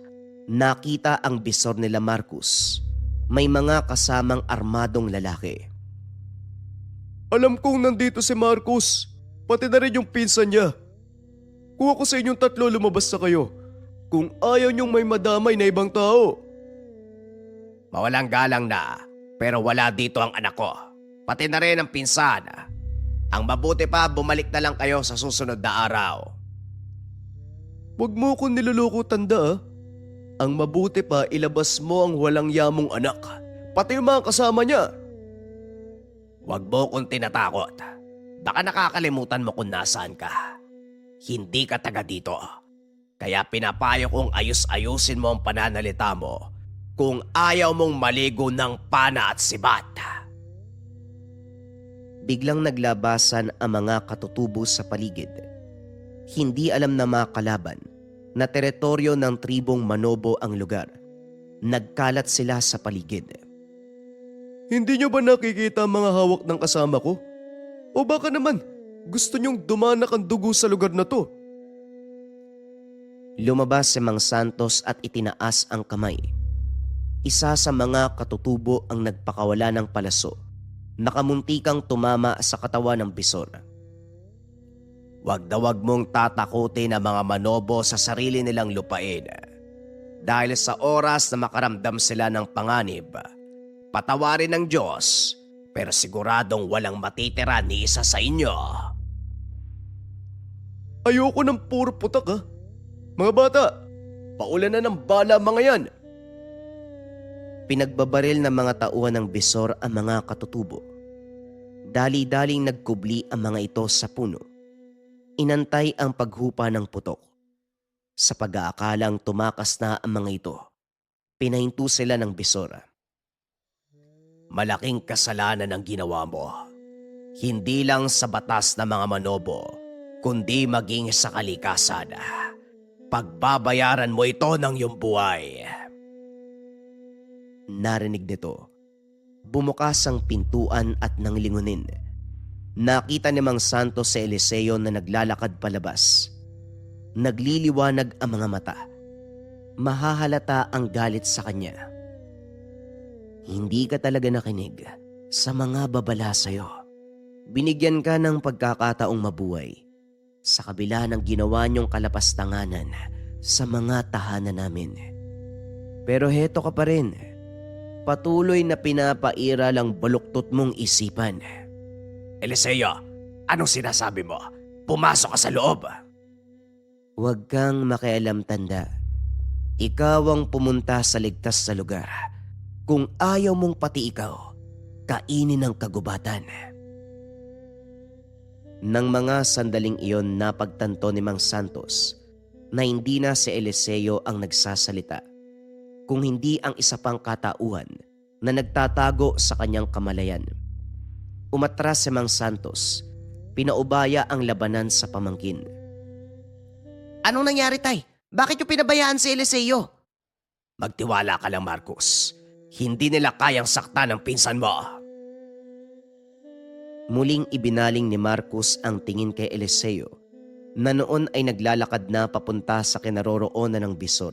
Nakita ang bisor nila Marcos. May mga kasamang armadong lalaki. Alam kong nandito si Marcos, pati na rin yung pinsan niya. Kung ako sa inyong tatlo lumabas na kayo, kung ayaw niyong may madamay na ibang tao. Mawalang galang na, pero wala dito ang anak ko. Pati na rin ang pinsan. Ang mabuti pa, bumalik na lang kayo sa susunod na araw. Huwag mo akong niloloko, tanda ah. Ang mabuti pa, ilabas mo ang walang yamong anak. Pati yung mga kasama niya. Huwag mo kong tinatakot. Baka nakakalimutan mo kung nasaan ka. Hindi ka taga dito. Kaya pinapayo kong ayus-ayusin mo ang pananalita mo kung ayaw mong maligo ng pana at sibat. Biglang naglabasan ang mga katutubo sa paligid. Hindi alam na mga kalaban na teritoryo ng tribong Manobo ang lugar. Nagkalat sila sa paligid. Hindi niyo ba nakikita ang mga hawak ng kasama ko? O baka naman, gusto niyong dumanak ang dugo sa lugar na to? Lumabas si Mang Santos at itinaas ang kamay. Isa sa mga katutubo ang nagpakawala ng palaso. Nakamuntikang tumama sa katawan ng bisor. Huwag na huwag mong tatakutin ang mga Manobo sa sarili nilang lupain. Dahil sa oras na makaramdam sila ng panganib, patawarin ng Diyos, pero siguradong walang matitira ni isa sa inyo. Ayoko ng puro putak ha. Mga bata, paulan na ng bala mga yan. Pinagbabaril ng mga tauhan ng bisor ang mga katutubo. Dali-daling nagkubli ang mga ito sa puno. Inantay ang paghupa ng putok. Sa pag-aakalang tumakas na ang mga ito, pinahinto sila ng bisor. Malaking kasalanan ang ginawa mo. Hindi lang sa batas ng mga Manobo, kundi maging sa kalikasan. Pagbabayaran mo ito ng iyong buhay. Narinig nito. Bumukas ang pintuan at nanglingunin. Nakita ni Mang Santos si Eliseo na naglalakad palabas. Nagliliwanag ang mga mata. Mahahalata ang galit sa kanya. Hindi ka talaga nakinig sa mga babala sa'yo. Binigyan ka ng pagkakataong mabuhay sa kabila ng ginawa niyong kalapastanganan sa mga tahanan namin. Pero heto ka pa rin. Patuloy na pinapaira lang baluktot mong isipan. Eliseo, anong sinasabi mo? Pumasok ka sa loob. Huwag kang makialam, tanda. Ikaw ang pumunta sa ligtas na lugar. Kung ayaw mong pati ikaw, kainin ang kagubatan. Nang mga sandaling iyon napagtanto ni Mang Santos na hindi na si Eliseo ang nagsasalita, kung hindi ang isa pang katauhan na nagtatago sa kanyang kamalayan. Umatras si Mang Santos, pinaubaya ang labanan sa pamangkin. Anong nangyari, tay? Bakit yung pinabayaan si Eliseo? Magtiwala ka lang, Marcos. Hindi nila kayang saktan ang pinsan mo. Muling ibinaling ni Marcos ang tingin kay Eliseo na noon ay naglalakad na papunta sa kinaroroonan ng bisor.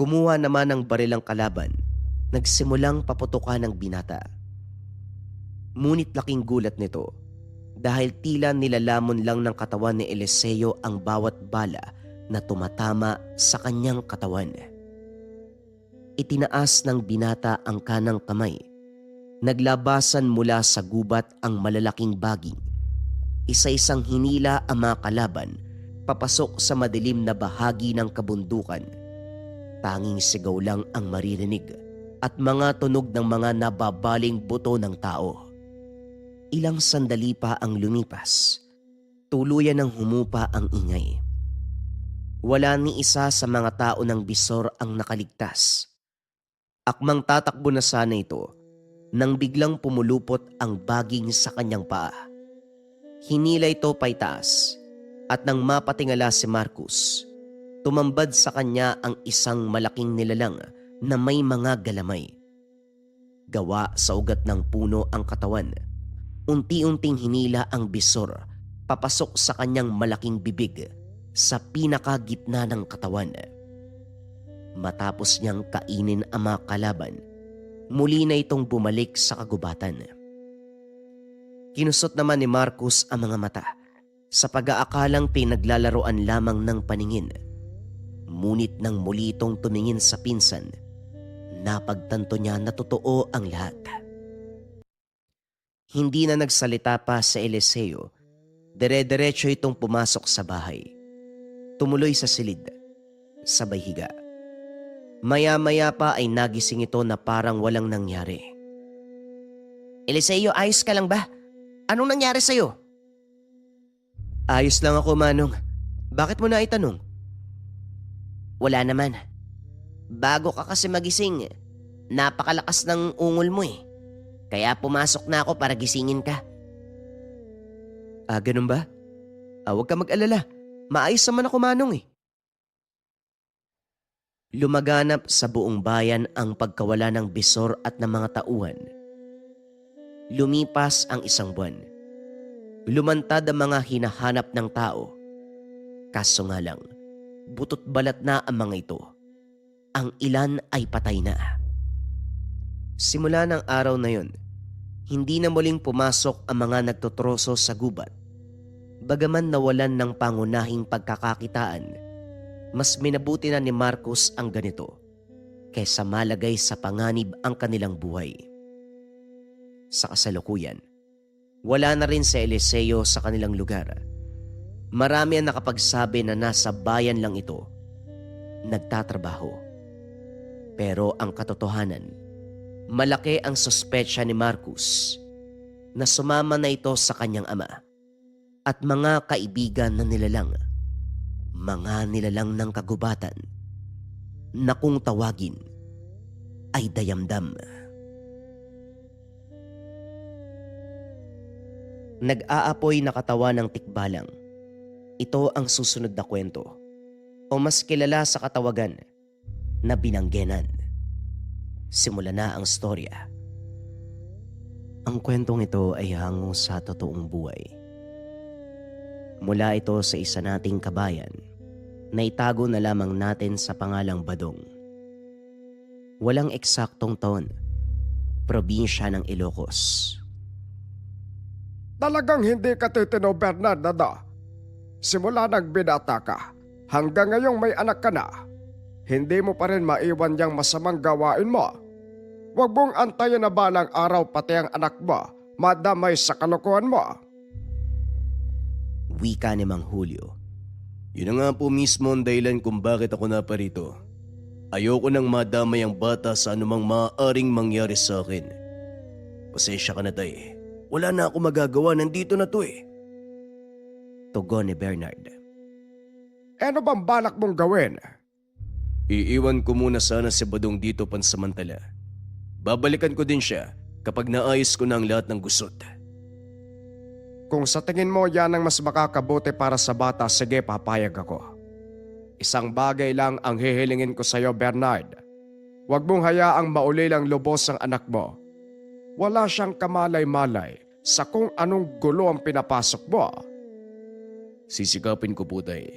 Kumuha naman ng barilang kalaban, nagsimulang paputukan ng binata. Ngunit laking gulat nito dahil tila nilalamon lang ng katawan ni Eliseo ang bawat bala na tumatama sa kanyang katawan. Itinaas ng binata ang kanang kamay. Naglabasan mula sa gubat ang malalaking baging. Isa-isang hinila ang mga kalaban papasok sa madilim na bahagi ng kabundukan. Tanging sigaw lang ang maririnig at mga tunog ng mga nababaling buto ng tao. Ilang sandali pa ang lumipas. Tuluyan ng humupa ang ingay. Wala ni isa sa mga tao ng bisor ang nakaligtas. Akmang tatakbo na sana ito nang biglang pumulupot ang baging sa kanyang paa. Hinila ito paitaas at nang mapatingala si Marcos, tumambad sa kanya ang isang malaking nilalang na may mga galamay. Gawa sa ugat ng puno ang katawan. Unti-unting hinila ang bisor papasok sa kanyang malaking bibig sa pinakagitna ng katawan. Matapos niyang kainin ang mga kalaban, muli na itong bumalik sa kagubatan. Kinusot naman ni Marcos ang mga mata sa pag-aakalang pinaglalaroan lamang ng paningin. Ngunit nang muli itong tumingin sa pinsan, napagtanto niya na totoo ang lahat. Hindi na nagsalita pa sa Eliseo, dire-diretso itong pumasok sa bahay. Tumuloy sa silid, sabay higa. Maya-maya pa ay nagising ito na parang walang nangyari. Eliseo, ayos ka lang ba? Anong nangyari sa'yo? Ayos lang ako, Manong. Bakit mo na itanong? Wala naman. Bago ka kasi magising, napakalakas ng ungol mo eh. Kaya pumasok na ako para gisingin ka. Ganun ba? Huwag ka mag-alala. Maayos naman ako, Manong eh. Lumaganap sa buong bayan ang pagkawala ng bisor at ng mga tauhan. Lumipas ang isang buwan. Lumantad ang mga hinahanap ng tao. Kaso nga lang, butot balat na ang mga ito. Ang ilan ay patay na. Simula ng araw na yon, hindi na muling pumasok ang mga nagtotroso sa gubat. Bagaman nawalan ng pangunahing pagkakakitaan, mas minabuti na ni Marcos ang ganito kaysa malagay sa panganib ang kanilang buhay. Sa kasalukuyan, wala na rin si Eliseo sa kanilang lugar. Marami ang nakapagsabi na nasa bayan lang ito, nagtatrabaho. Pero ang katotohanan, malaki ang suspetsya ni Marcos na sumama na ito sa kanyang ama at mga kaibigan na nilalang, mga nilalang ng kagubatan na kung tawagin ay dayamdam. Nag-aapoy na katawan ng tikbalang. Ito ang susunod na kwento, o mas kilala sa katawagan na binanggenan. Simula na ang storya. Ang kwentong ito ay hango sa totoong buhay. Mula ito sa isa nating kabayan na itago na lamang natin sa pangalang Badong. Walang eksaktong taon, probinsya ng Ilocos. Talagang hindi ka titino, Bernard, dada. Simula nagbinata ka, hanggang ngayong may anak ka na, hindi mo pa rin maiwan yang masamang gawain mo. Huwag mong antayin na balang araw pati ang anak mo madamay sa kalokohan mo. Wika ni Mang Julio. Yun na nga po mismo ang dahilan kung bakit ako naparito. Ayoko nang madamay ang bata sa anumang maaaring mangyari sa akin. Pasensya ka na, tay. Wala na ako magagawa, nandito na to eh. Tugon ni Bernard. Ano bang balak mong gawin? Iiwan ko muna sana si Badong dito pansamantala. Babalikan ko din siya kapag naayos ko na ang lahat ng gusot. Kung sa tingin mo yan ang mas makakabuti para sa bata, sige, papayag ako. Isang bagay lang ang hihilingin ko sa iyo, Bernard. Huwag mong hayaang maulilang lubos ang anak mo. Wala siyang kamalay-malay sa kung anong gulo ang pinapasok mo. Sisikapin ko po, tay.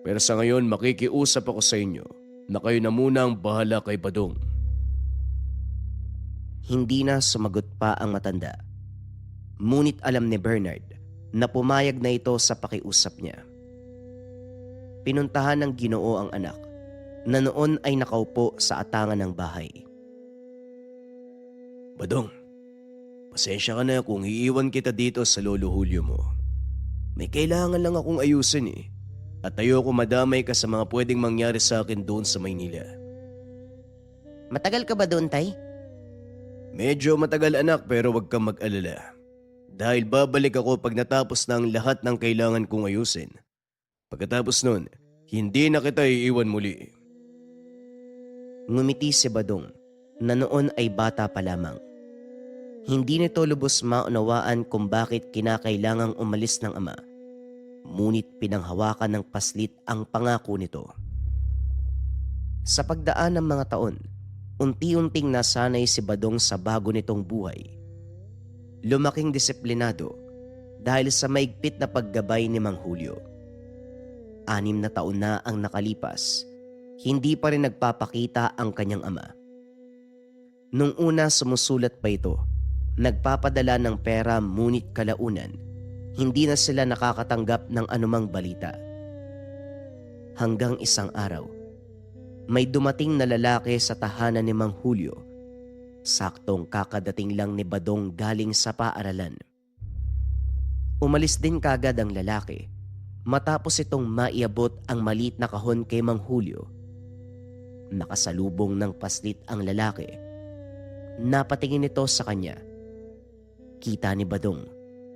Pero sa ngayon makikiusap ako sa inyo na kayo na muna ang bahala kay Badong. Hindi na sumagot pa ang matanda. Ngunit alam ni Bernard na pumayag na ito sa pakiusap niya. Pinuntahan ng Ginoo ang anak na noon ay nakaupo sa atangan ng bahay. Badong, pasensya ka na kung iiwan kita dito sa lolo Julio mo. May kailangan lang akong ayusin eh. At ayoko madamay ka sa mga pwedeng mangyari sa akin doon sa Maynila. Matagal ka ba doon, tay? Medyo matagal, anak, pero wag kang mag-alala. Dahil babalik ako pag natapos na ang lahat ng kailangan kong ayusin. Pagkatapos nun, hindi na kita iiwan muli. Ngumiti si Badong na noon ay bata pa lamang. Hindi nito lubos maunawaan kung bakit kinakailangang umalis ng ama. Ngunit pinanghawakan ng paslit ang pangako nito. Sa pagdaan ng mga taon, unti-unting nasanay si Badong sa bago nitong buhay. Lumaking disiplinado dahil sa maigpit na paggabay ni Mang Julio. 6 na taon na ang nakalipas, hindi pa rin nagpapakita ang kanyang ama. Nung una sumusulat pa ito, nagpapadala ng pera ngunit kalaunan, hindi na sila nakakatanggap ng anumang balita. Hanggang isang araw, may dumating na lalaki sa tahanan ni Mang Julio. Saktong kakadating lang ni Badong galing sa paaralan. Umalis din kagad ang lalaki matapos itong maiabot ang maliit na kahon kay Mang Julio. Nakasalubong ng paslit ang lalaki. Napatingin ito sa kanya. Kita ni Badong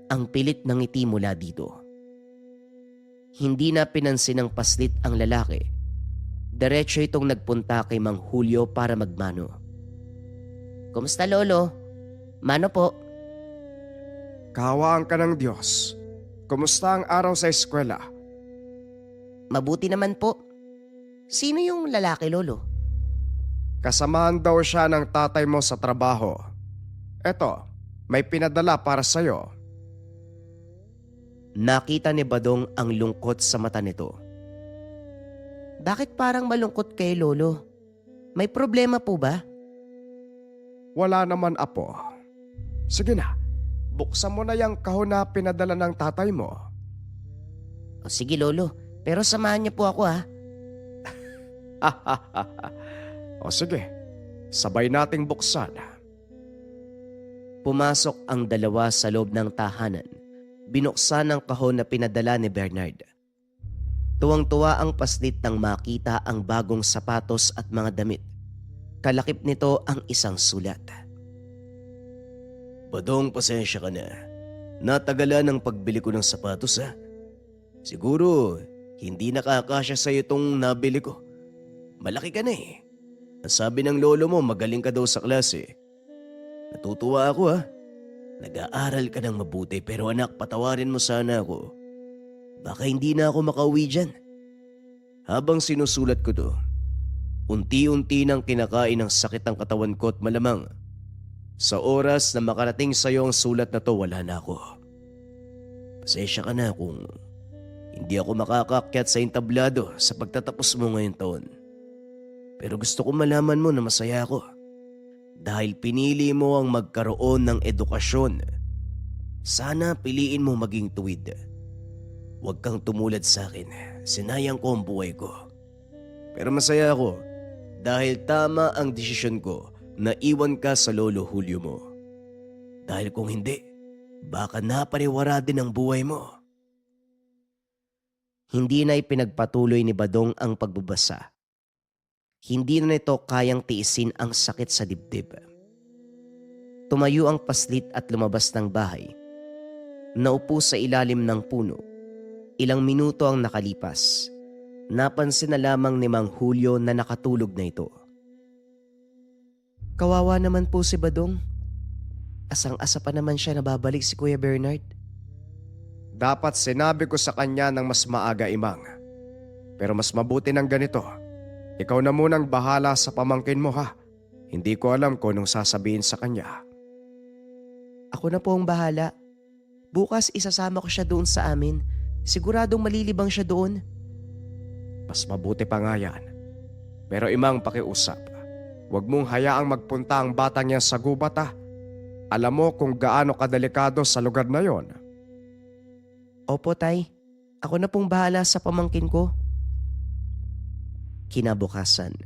ang pilit ng ngiti mula dito. Hindi na pinansin ng paslit ang lalaki. Diretso itong nagpunta kay Mang Julio para magmano. "Kumusta, Lolo? Mano po?" Kawaan ka ng Diyos. Kumusta ang araw sa eskwela? "Mabuti naman po." "Sino yung lalaki, Lolo?" Kasamahan daw siya ng tatay mo sa trabaho. Eto, may pinadala para sa'yo. Nakita ni Badong ang lungkot sa mata nito. "Bakit parang malungkot kay Lolo? May problema po ba?" Wala naman, apo. Sige na, buksan mo na yung kahon na pinadala ng tatay mo. "O sige, Lolo, pero samahan niyo po ako, ha." O sige, sabay nating buksan. Pumasok ang dalawa sa loob ng tahanan. Binuksan ang kahon na pinadala ni Bernard. Tuwang-tuwa ang paslit nang makita ang bagong sapatos at mga damit. Kalakip nito ang isang sulat. "Badong, pasensya ka na. Natagalan ang pagbili ko ng sapatos, ha. Siguro, hindi nakakasya sa'yo itong nabili ko. Malaki ka na eh. Ang sabi ng lolo mo, magaling ka daw sa klase. Natutuwa ako, ha. Nag-aaral ka ng mabuti, pero anak, patawarin mo sana ako. Baka hindi na ako makauwi dyan." Habang sinusulat ko to, unti-unti nang kinakain ng sakit ang katawan ko at malamang sa oras na makarating sa'yo ang sulat na to, wala na ako. Pasensya ka na kung hindi ako makakakyat sa entablado sa pagtatapos mo ngayong taon. Pero gusto ko malaman mo na masaya ako dahil pinili mo ang magkaroon ng edukasyon. Sana piliin mo maging tuwid. Huwag kang tumulad sa akin. Sinayang ko ang buhay ko. Pero masaya ako dahil tama ang desisyon ko na iwan ka sa lolo Julio mo. Dahil kung hindi, baka napariwara din ang buhay mo. Hindi na ipinagpatuloy ni Badong ang pagbabasa. Hindi na nito kayang tiisin ang sakit sa dibdib. Tumayo ang paslit at lumabas ng bahay. Naupo sa ilalim ng puno. Ilang minuto ang nakalipas. Napansin na lamang ni Mang Julio na nakatulog na ito. Kawawa naman po si Badong. Asang-asa pa naman siya na babalik si Kuya Bernard. Dapat sinabi ko sa kanya ng mas maaga, Imang. Pero mas mabuti ng ganito. Ikaw na munang bahala sa pamangkin mo, ha. Hindi ko alam kung anong sasabihin sa kanya. Ako na po ang bahala. Bukas isasama ko siya doon sa amin. Siguradong malilibang siya doon. Mas mabuti pa nga yan. Pero Imang, pakiusap. Huwag mong hayaang magpunta ang bata niya sa gubat, ha. Alam mo kung gaano kadelikado sa lugar na yon. Opo, Tay. Ako na pong bahala sa pamangkin ko. Kinabukasan,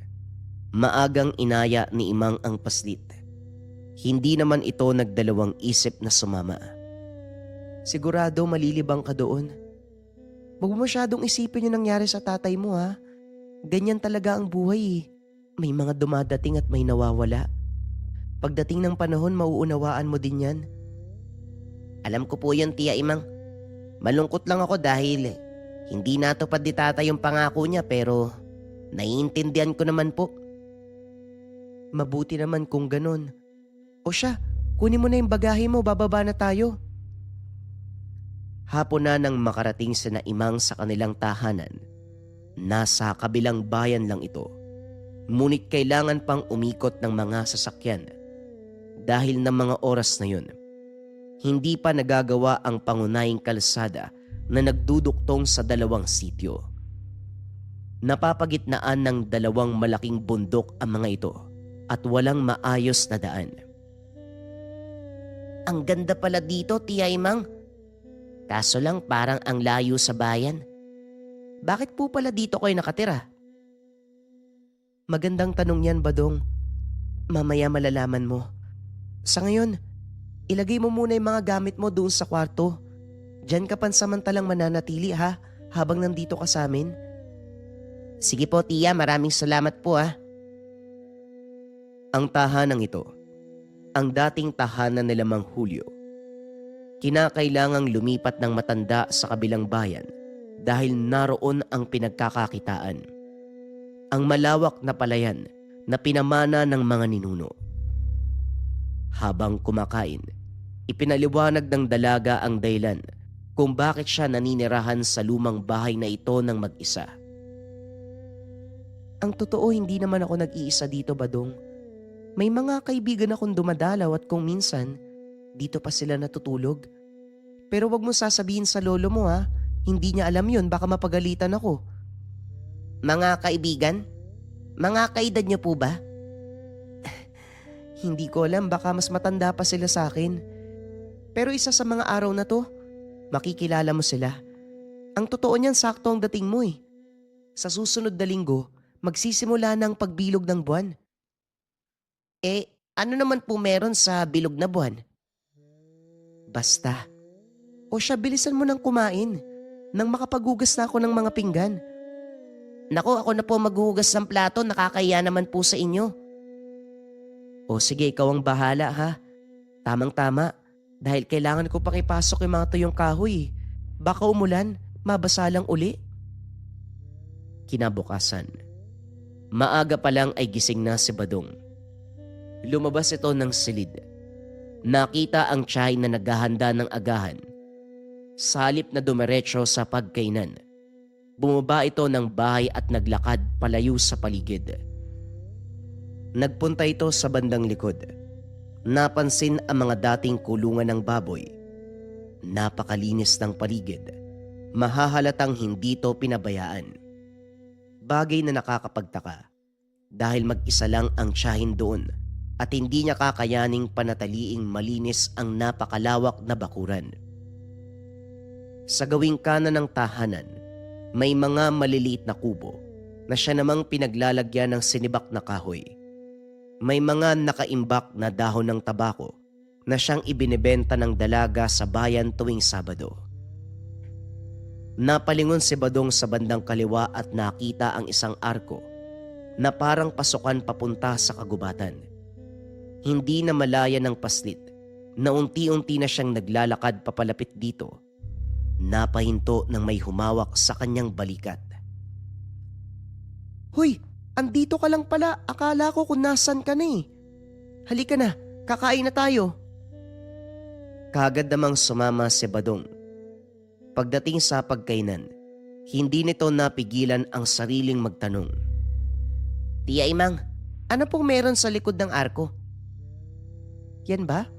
maagang inaya ni Imang ang paslit. Hindi naman ito nagdalawang isip na sumama. Sigurado malilibang ka doon. Huwag mo masyadong isipin yung nangyari sa tatay mo, ha. Ganyan talaga ang buhay, eh. May mga dumadating at may nawawala. Pagdating ng panahon, mauunawaan mo din yan. Alam ko po yun, Tia Imang. Malungkot lang ako dahil hindi natupad ni tatay yung pangako niya, pero naiintindihan ko naman po. Mabuti naman kung ganun. O siya, kunin mo na yung bagahe mo, bababa na tayo. Hapon na nang makarating sina Imang sa kanilang tahanan. Nasa kabilang bayan lang ito. Ngunit kailangan pang umikot ng mga sasakyan. Dahil ng mga oras na yun, hindi pa nagagawa ang pangunahing kalsada na nagduduktong sa dalawang sityo. Napapagitnaan ng dalawang malaking bundok ang mga ito at walang maayos na daan. Ang ganda pala dito, Tia Imang. Kaso lang parang ang layo sa bayan. Bakit po pala dito kayo nakatira? Magandang tanong yan, Badong. Mamaya malalaman mo. Sa ngayon, ilagay mo muna yung mga gamit mo doon sa kwarto. Diyan ka pansamantalang mananatili ha, habang nandito ka sa amin. Sige po, tiya, maraming salamat po ah. Ang tahanang ito, ang dating tahanan nila Mang Julio. Kinakailangang lumipat ng matanda sa kabilang bayan dahil naroon ang pinagkakakitaan. Ang malawak na palayan na pinamana ng mga ninuno. Habang kumakain, ipinaliwanag ng dalaga ang dahilan kung bakit siya naninirahan sa lumang bahay na ito ng mag-isa. Ang totoo, hindi naman ako nag-iisa dito, Badong. May mga kaibigan akong dumadalaw at kung minsan, dito pa sila natutulog. Pero wag mo sasabihin sa lolo mo ha, hindi niya alam yun, baka mapagalitan ako. Mga kaibigan? Mga kaedad niyo po ba? Hindi ko alam, baka mas matanda pa sila sa akin. Pero isa sa mga araw na to, makikilala mo sila. Ang totoo niyan, sakto ang dating mo eh. Sa susunod na linggo, magsisimula ng pagbilog ng buwan. Ano naman po meron sa bilog na buwan? Basta. O siya, bilisan mo nang kumain nang makapaghugas na ako ng mga pinggan. Nako, ako na po maghuhugas ng plato, nakakaya naman po sa inyo. O sige, ikaw ang bahala ha. Tamang-tama, dahil kailangan ko pakipasok yung mga tuyong kahoy. Baka umulan, mabasa lang uli. Kinabukasan, maaga pa lang ay gising na si Badong. Lumabas ito ng silid. Nakita ang tiyahin na naghahanda ng agahan. Sa halip na dumiretso sa pagkainan, bumaba ito ng bahay at naglakad palayo sa paligid. Nagpunta ito sa bandang likod. Napansin ang mga dating kulungan ng baboy. Napakalinis ng paligid. Mahahalatang hindi ito pinabayaan. Bagay na nakakapagtaka dahil mag-isa lang ang tiyahin doon at hindi niya kakayaning panataliing malinis ang napakalawak na bakuran. Sa gawing kanan ng tahanan, may mga maliliit na kubo na siya namang pinaglalagyan ng sinibak na kahoy. May mga nakaimbak na dahon ng tabako na siyang ibinebenta ng dalaga sa bayan tuwing Sabado. Napalingon si Badong sa bandang kaliwa at nakita ang isang arko na parang pasukan papunta sa kagubatan. Hindi na malaya ng paslit na unti-unti na siyang naglalakad papalapit dito. Napahinto nang may humawak sa kanyang balikat. Hoy, andito ka lang pala. Akala ko kung nasan ka na eh. Halika na, kakain na tayo. Kaagad namang sumama si Badong. Pagdating sa pagkainan, hindi nito napigilan ang sariling magtanong. Tiya Imang, ano pong meron sa likod ng arko? Yan ba?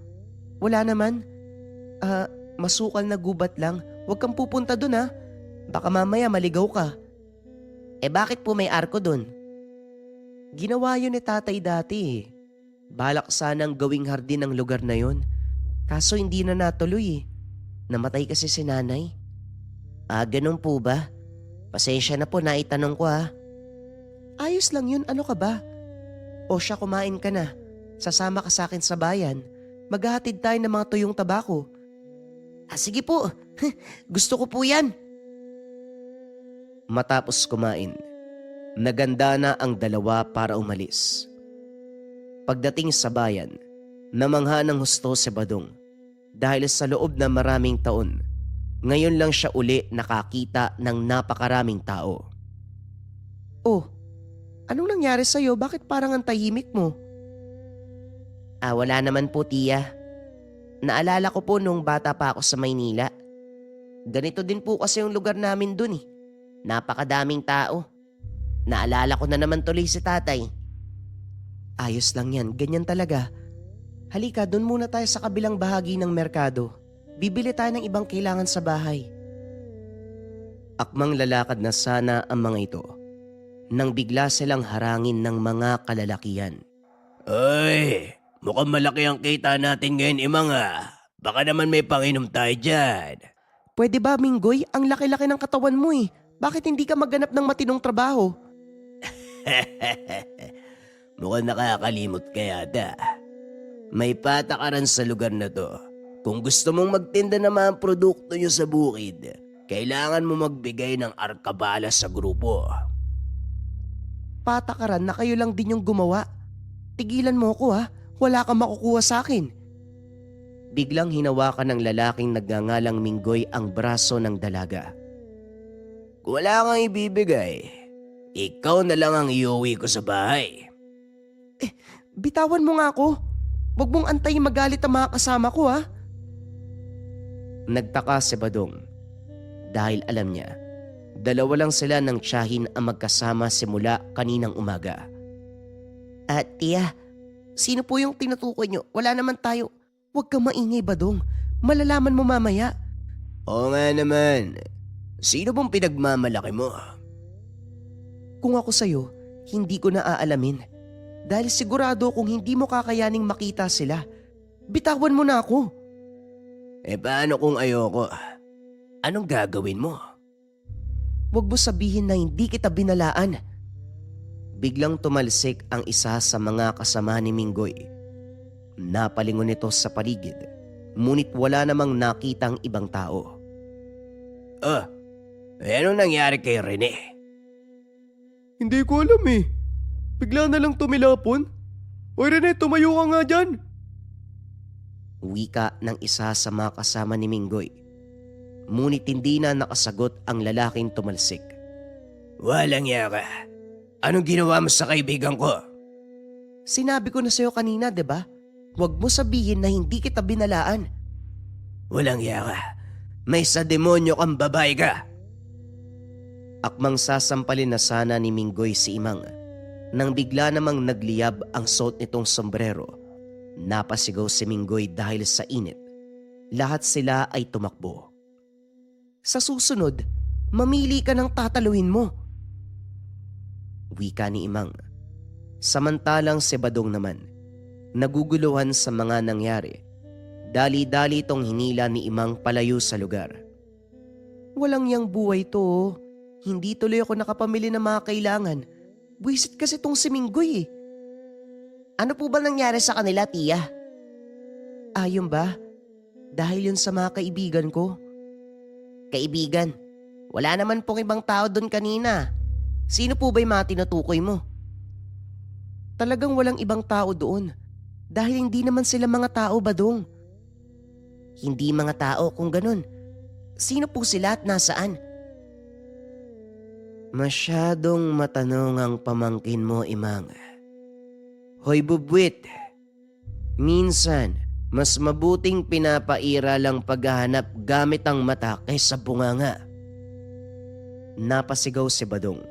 Wala naman. Masukal na gubat lang. Huwag kang pupunta dun ha. Baka mamaya maligaw ka. Bakit po may arko dun? Ginawa yun ni tatay dati eh. Balak sanang gawing hardin ang lugar na yon. Kaso hindi na natuloy eh. Namatay kasi si nanay. Ganun po ba? Pasensya na po, naitanong ko ha. Ayos lang yun, ano ka ba? O siya, kumain ka na. Sasama ka sa akin sa bayan. Maghahatid tayo ng mga tuyong tabako. Sige po. Gusto ko po yan. Matapos kumain, naganda na ang dalawa para umalis. Pagdating sa bayan, namangha ng husto si Badong dahil sa loob na maraming taon, ngayon lang siya uli nakakita ng napakaraming tao. Oh, anong nangyari sa'yo? Bakit parang ang tahimik mo? Wala naman po, tiya. Naalala ko po nung bata pa ako sa Maynila. Ganito din po kasi yung lugar namin dun eh. Napakadaming tao. Naalala ko na naman tuloy si tatay. Ayos lang yan, ganyan talaga. Halika, dun muna tayo sa kabilang bahagi ng merkado. Bibili tayo ng ibang kailangan sa bahay. Akmang lalakad na sana ang mga ito nang bigla silang harangin ng mga kalalakihan. Ay, mukhang malaki ang kita natin ngayon, Imang ah. Baka naman may panginom tayo dyan. Pwede ba, Minggoy? Ang laki-laki ng katawan mo eh. Bakit hindi ka maghanap ng matinong trabaho? Mukhang nakakalimot ka yata. May patakaran sa lugar na to. Kung gusto mong magtinda ng mga produkto nyo sa bukid, kailangan mo magbigay ng arkabala sa grupo. Patakaran na kayo lang din yung gumawa. Tigilan mo ko ha, wala kang makukuha sa akin. Biglang hinawakan ng lalaking nagngangalang Minggoy ang braso ng dalaga. Kung wala kang ibibigay, ikaw na lang ang iuwi ko sa bahay. Bitawan mo nga ako. Huwag mong antayin magalit ang mga kasama ko ha. Nagtaka si Badong dahil alam niya, dalawa lang sila ng tiyahin ang magkasama simula kaninang umaga. Tiya, sino po yung tinutukoy nyo? Wala naman tayo. Huwag kang maingay, Badong. Malalaman mo mamaya. Oo nga naman. Sino bang pinagmamalaki mo? Kung ako sa'yo, hindi ko na aalamin. Dahil sigurado kung hindi mo kakayaning makita sila, bitawan mo na ako. Paano kung ayoko? Anong gagawin mo? Huwag mo sabihin na hindi kita binalaan. Biglang tumalsik ang isa sa mga kasama ni Minggoy. Napalingon ito sa paligid, ngunit wala namang nakitang ibang tao. Anong nangyari kay Rene? Hindi ko alam eh. Bigla na lang tumilapon. Oy Rene, tumayo ka nga dyan. Wika ng isa sa mga kasama ni Minggoy. Ngunit hindi na nakasagot ang lalaking tumalsik. Walang yaka. Anong ginawa mo sa kaibigan ko? Sinabi ko na sa'yo kanina, 'di ba? Huwag mo sabihin na hindi kita binalaan. Walang yaka. May sa demonyo kang babae ka. Akmang sasampalin na sana ni Minggoy si Imang nang bigla namang nagliyab ang suot nitong sombrero. Napasigaw si Minggoy dahil sa init. Lahat sila ay tumakbo. Sa susunod, mamili ka ng tataluhin mo. Wika ni Imang. Samantalang si Badong naman, naguguluhan sa mga nangyari. Dali-dali itong hinila ni Imang palayo sa lugar. Walang yang buhay to oh. Hindi tuloy ako nakapamili ng mga kailangan. Buisit kasi tong si Minggoy eh. Ano po ba nangyari sa kanila, tiya? Ayun ba? Dahil yun sa mga kaibigan ko. Kaibigan? Wala naman pong ibang tao doon kanina. Sino po ba yung mga tinutukoy mo? Talagang walang ibang tao doon. Dahil hindi naman sila mga tao, Badong. Hindi mga tao kung ganun. Sino po sila at nasaan? Masyadong matanong ang pamangkin mo, Imang. Hoy bubwit, minsan mas mabuting pinapaira lang paghahanap gamit ang mata kaysa bunganga. Napasigaw si Badong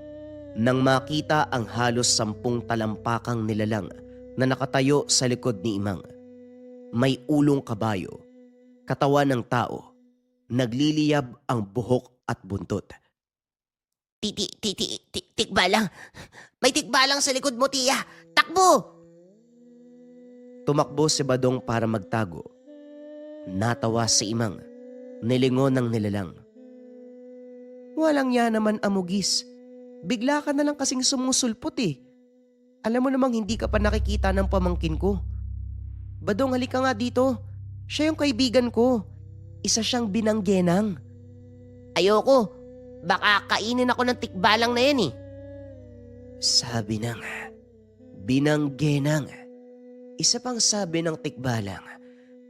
nang makita ang halos 10 talampakang nilalang na nakatayo sa likod ni Imang. May ulong kabayo, katawan ng tao, nagliliyab ang buhok at buntot. Tikbalang. May tikbalang sa likod mo, tiya. Takbo! Tumakbo si Badong para magtago. Natawa si Imang. Nilingon ng nilalang. Walang yan naman, Amugis. Bigla ka na lang kasing sumusulpot eh. Alam mo namang hindi ka pa nakikita ng pamangkin ko. Badong, halika nga dito. Siya yung kaibigan ko. Isa siyang binanggenang. Ayoko. Baka kainin ako ng tikbalang na yan eh. Sabi ng binanggenang. Isa pang sabi ng tikbalang,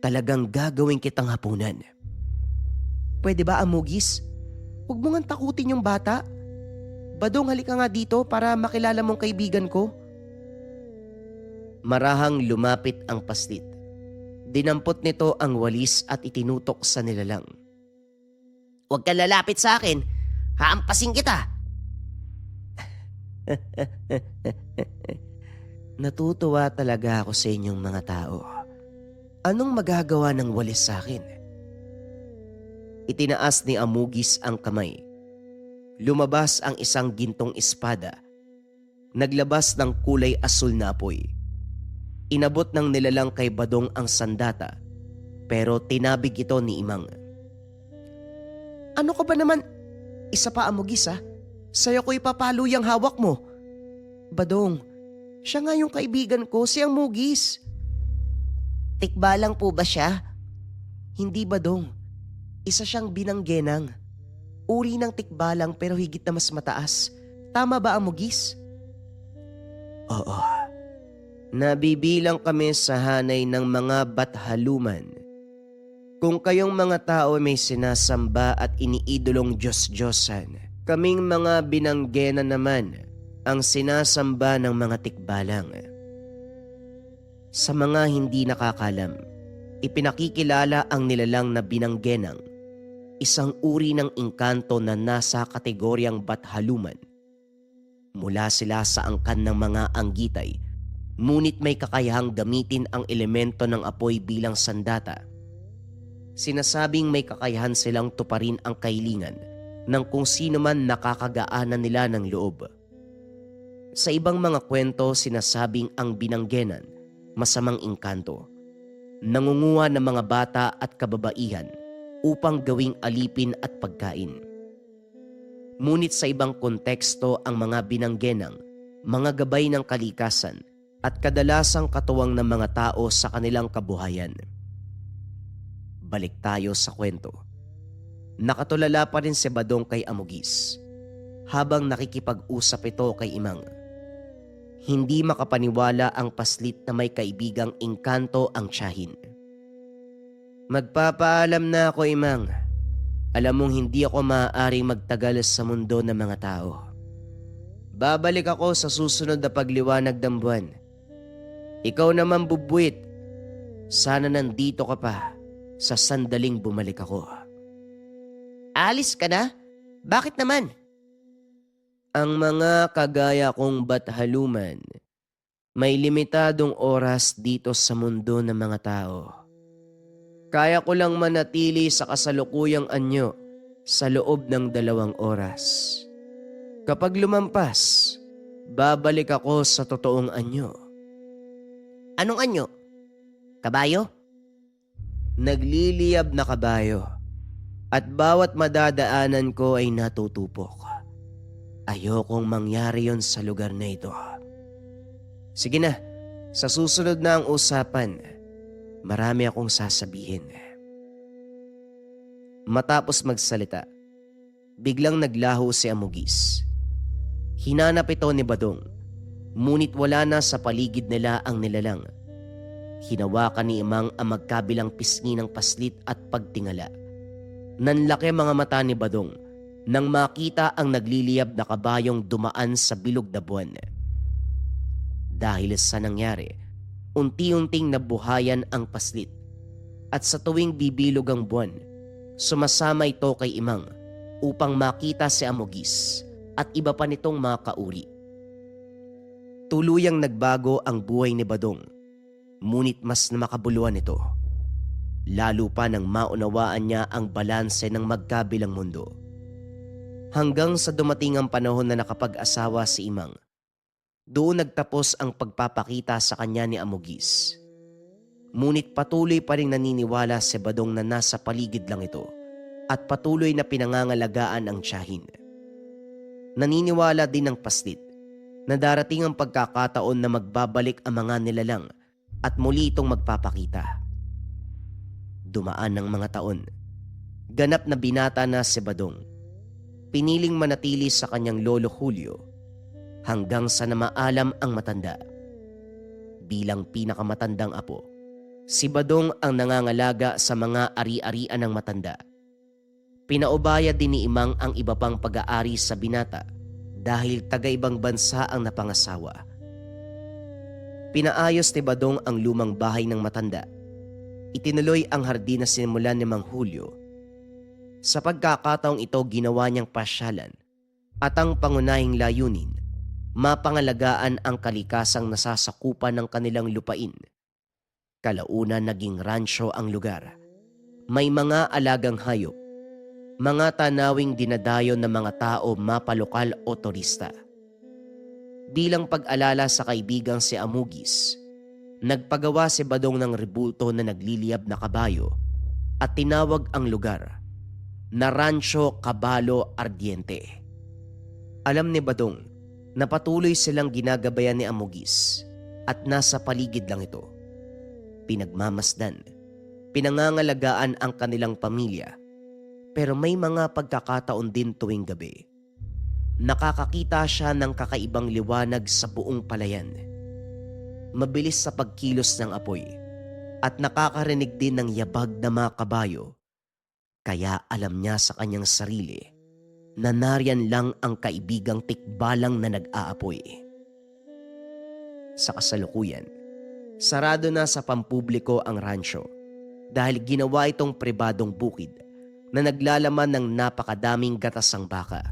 talagang gagawin kitang hapunan. Pwede ba, Amugis? Huwag mo nga takutin yung bata. Badong, halika nga dito para makilala mong kaibigan ko. Marahang lumapit ang paslit. Dinampot nito ang walis at itinutok sa nilalang. Huwag ka lalapit sa akin. Haampasin kita. Natutuwa talaga ako sa inyong mga tao. Anong magagawa ng walis sa akin? Itinaas ni Amugis ang kamay. Lumabas ang isang gintong espada. Naglabas ng kulay asul na apoy. Inabot ng nilalang kay Badong ang sandata, pero tinabig ito ni Imang. Ano ka ba naman? Isa pa, Amugis ha. Sa'yo ko ipapalo yung hawak mo. Badong, siya nga yung kaibigan ko, si Amugis. Tikbalang po ba siya? Hindi Badong, isa siyang binanggenang. Uri ng tikbalang pero higit na mas mataas. Tama ba Amugis? Oo. Nabibilang kami sa hanay ng mga bathaluman. Kung kayong mga tao may sinasamba at iniidolong Diyos-Diyosan, kaming mga binanggena naman ang sinasamba ng mga tikbalang. Sa mga hindi nakakalam, ipinakikilala ang nilalang na binanggenang, isang uri ng engkanto na nasa kategoryang bathaluman. Mula sila sa angkan ng mga anggitay, ngunit may kakayahang gamitin ang elemento ng apoy bilang sandata. Sinasabing may kakayahan silang tuparin ang kahilingan ng kung sino man nakakagaanan nila ng loob. Sa ibang mga kwento, sinasabing ang binanggenan, masamang engkanto, nangunguha ng mga bata at kababaihan upang gawing alipin at pagkain. Ngunit sa ibang konteksto, ang mga binanggenang, mga gabay ng kalikasan at kadalasang katuwang ng mga tao sa kanilang kabuhayan. Balik tayo sa kwento. Nakatulala pa rin si Badong kay Amugis habang nakikipag-usap ito kay Imang. Hindi makapaniwala ang paslit na may kaibigang engkanto ang tiyahin. Magpapaalam na ako, Imang. Alam mong hindi ako maaaring magtagal sa mundo ng mga tao. Babalik ako sa susunod na pagliwanag ng buwan. Ikaw naman bubwit. Sana nandito ka pa sa sandaling bumalik ako. Alis ka na? Bakit naman? Ang mga kagaya kong bathaluman, may limitadong oras dito sa mundo ng mga tao. Kaya ko lang manatili sa kasalukuyang anyo sa loob ng 2 oras. Kapag lumampas, babalik ako sa totoong anyo. Anong anyo? Kabayo? Nagliliyab na kabayo at bawat madadaanan ko ay natutupok. Ayokong mangyari yon sa lugar na ito. Sige na, sa susunod na ang usapan, marami akong sasabihin. Matapos magsalita, biglang naglaho si Amugis. Hinanap ito ni Badong, ngunit wala na sa paligid nila ang nilalang. Hinawakan ni Imang ang magkabilang pisngi ng paslit at pagtingala. Nanlaki mga mata ni Badong nang makita ang nagliliyab na kabayong dumaan sa bilog na buwan. Dahil sa nangyari, unti-unting nabuhayan ang paslit at sa tuwing bibilog ang buwan, sumasama ito kay Imang upang makita si Amugis at iba pa nitong mga kauri. Tuluyang nagbago ang buhay ni Badong, ngunit mas namakabuluhan ito. Lalo pa nang maunawaan niya ang balanse ng magkabilang mundo. Hanggang sa dumating ang panahon na nakapag-asawa si Imang, doon nagtapos ang pagpapakita sa kanya ni Amugis. Ngunit patuloy pa rin naniniwala si Badong na nasa paligid lang ito at patuloy na pinangangalagaan ang tiyahin. Naniniwala din ang paslit na darating ang pagkakataon na magbabalik ang mga nilalang at muli itong magpapakita. Dumaan ng mga taon. Ganap na binata na si Badong. Piniling manatili sa kanyang lolo Julio hanggang sa namaalam ang matanda. Bilang pinakamatandang apo, si Badong ang nangangalaga sa mga ari-arian ng matanda. Pinaubaya din ni Imang ang iba pang pag-aari sa binata dahil taga-ibang bansa ang napangasawa. Pinaayos ni Badong ang lumang bahay ng matanda. Itinuloy ang hardin na sinimulan ni Mang Julio. Sa pagkakataong ito, ginawa niyang pasyalan at ang pangunahing layunin, mapangalagaan ang kalikasang nasasakupan ng kanilang lupain. Kalaunan naging ransyo ang lugar. May mga alagang hayop, mga tanawing dinadayo ng mga tao mapalokal o turista. Bilang pag-alala sa kaibigang si Amugis, nagpagawa si Badong ng rebulto na nagliliyab na kabayo at tinawag ang lugar na Rancho Caballo Ardiente. Alam ni Badong na patuloy silang ginagabayan ni Amugis at nasa paligid lang ito. Pinagmamasdan, pinangangalagaan ang kanilang pamilya, pero may mga pagkakataon din tuwing gabi. Nakakakita siya ng kakaibang liwanag sa buong palayan. Mabilis sa pagkilos ng apoy at nakakarinig din ng yabag na mga kabayo. Kaya alam niya sa kanyang sarili na nariyan lang ang kaibigang tikbalang na nag-aapoy. Sa kasalukuyan, sarado na sa pampubliko ang ransyo dahil ginawa itong pribadong bukid na naglalaman ng napakadaming gatasang baka.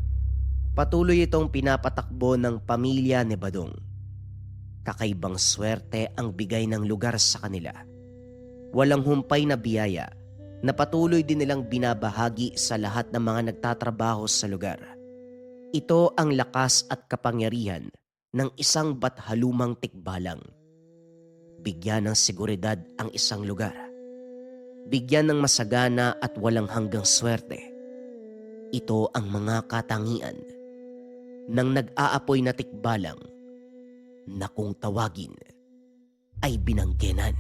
Patuloy itong pinapatakbo ng pamilya ni Badong. Kakaibang swerte ang bigay ng lugar sa kanila. Walang humpay na biyaya na patuloy din nilang binabahagi sa lahat ng mga nagtatrabaho sa lugar. Ito ang lakas at kapangyarihan ng isang bathalumang tikbalang. Bigyan ng seguridad ang isang lugar. Bigyan ng masagana at walang hanggang swerte. Ito ang mga katangian ng nag-aapoy na tikbalang na kung tawagin ay binanggenan.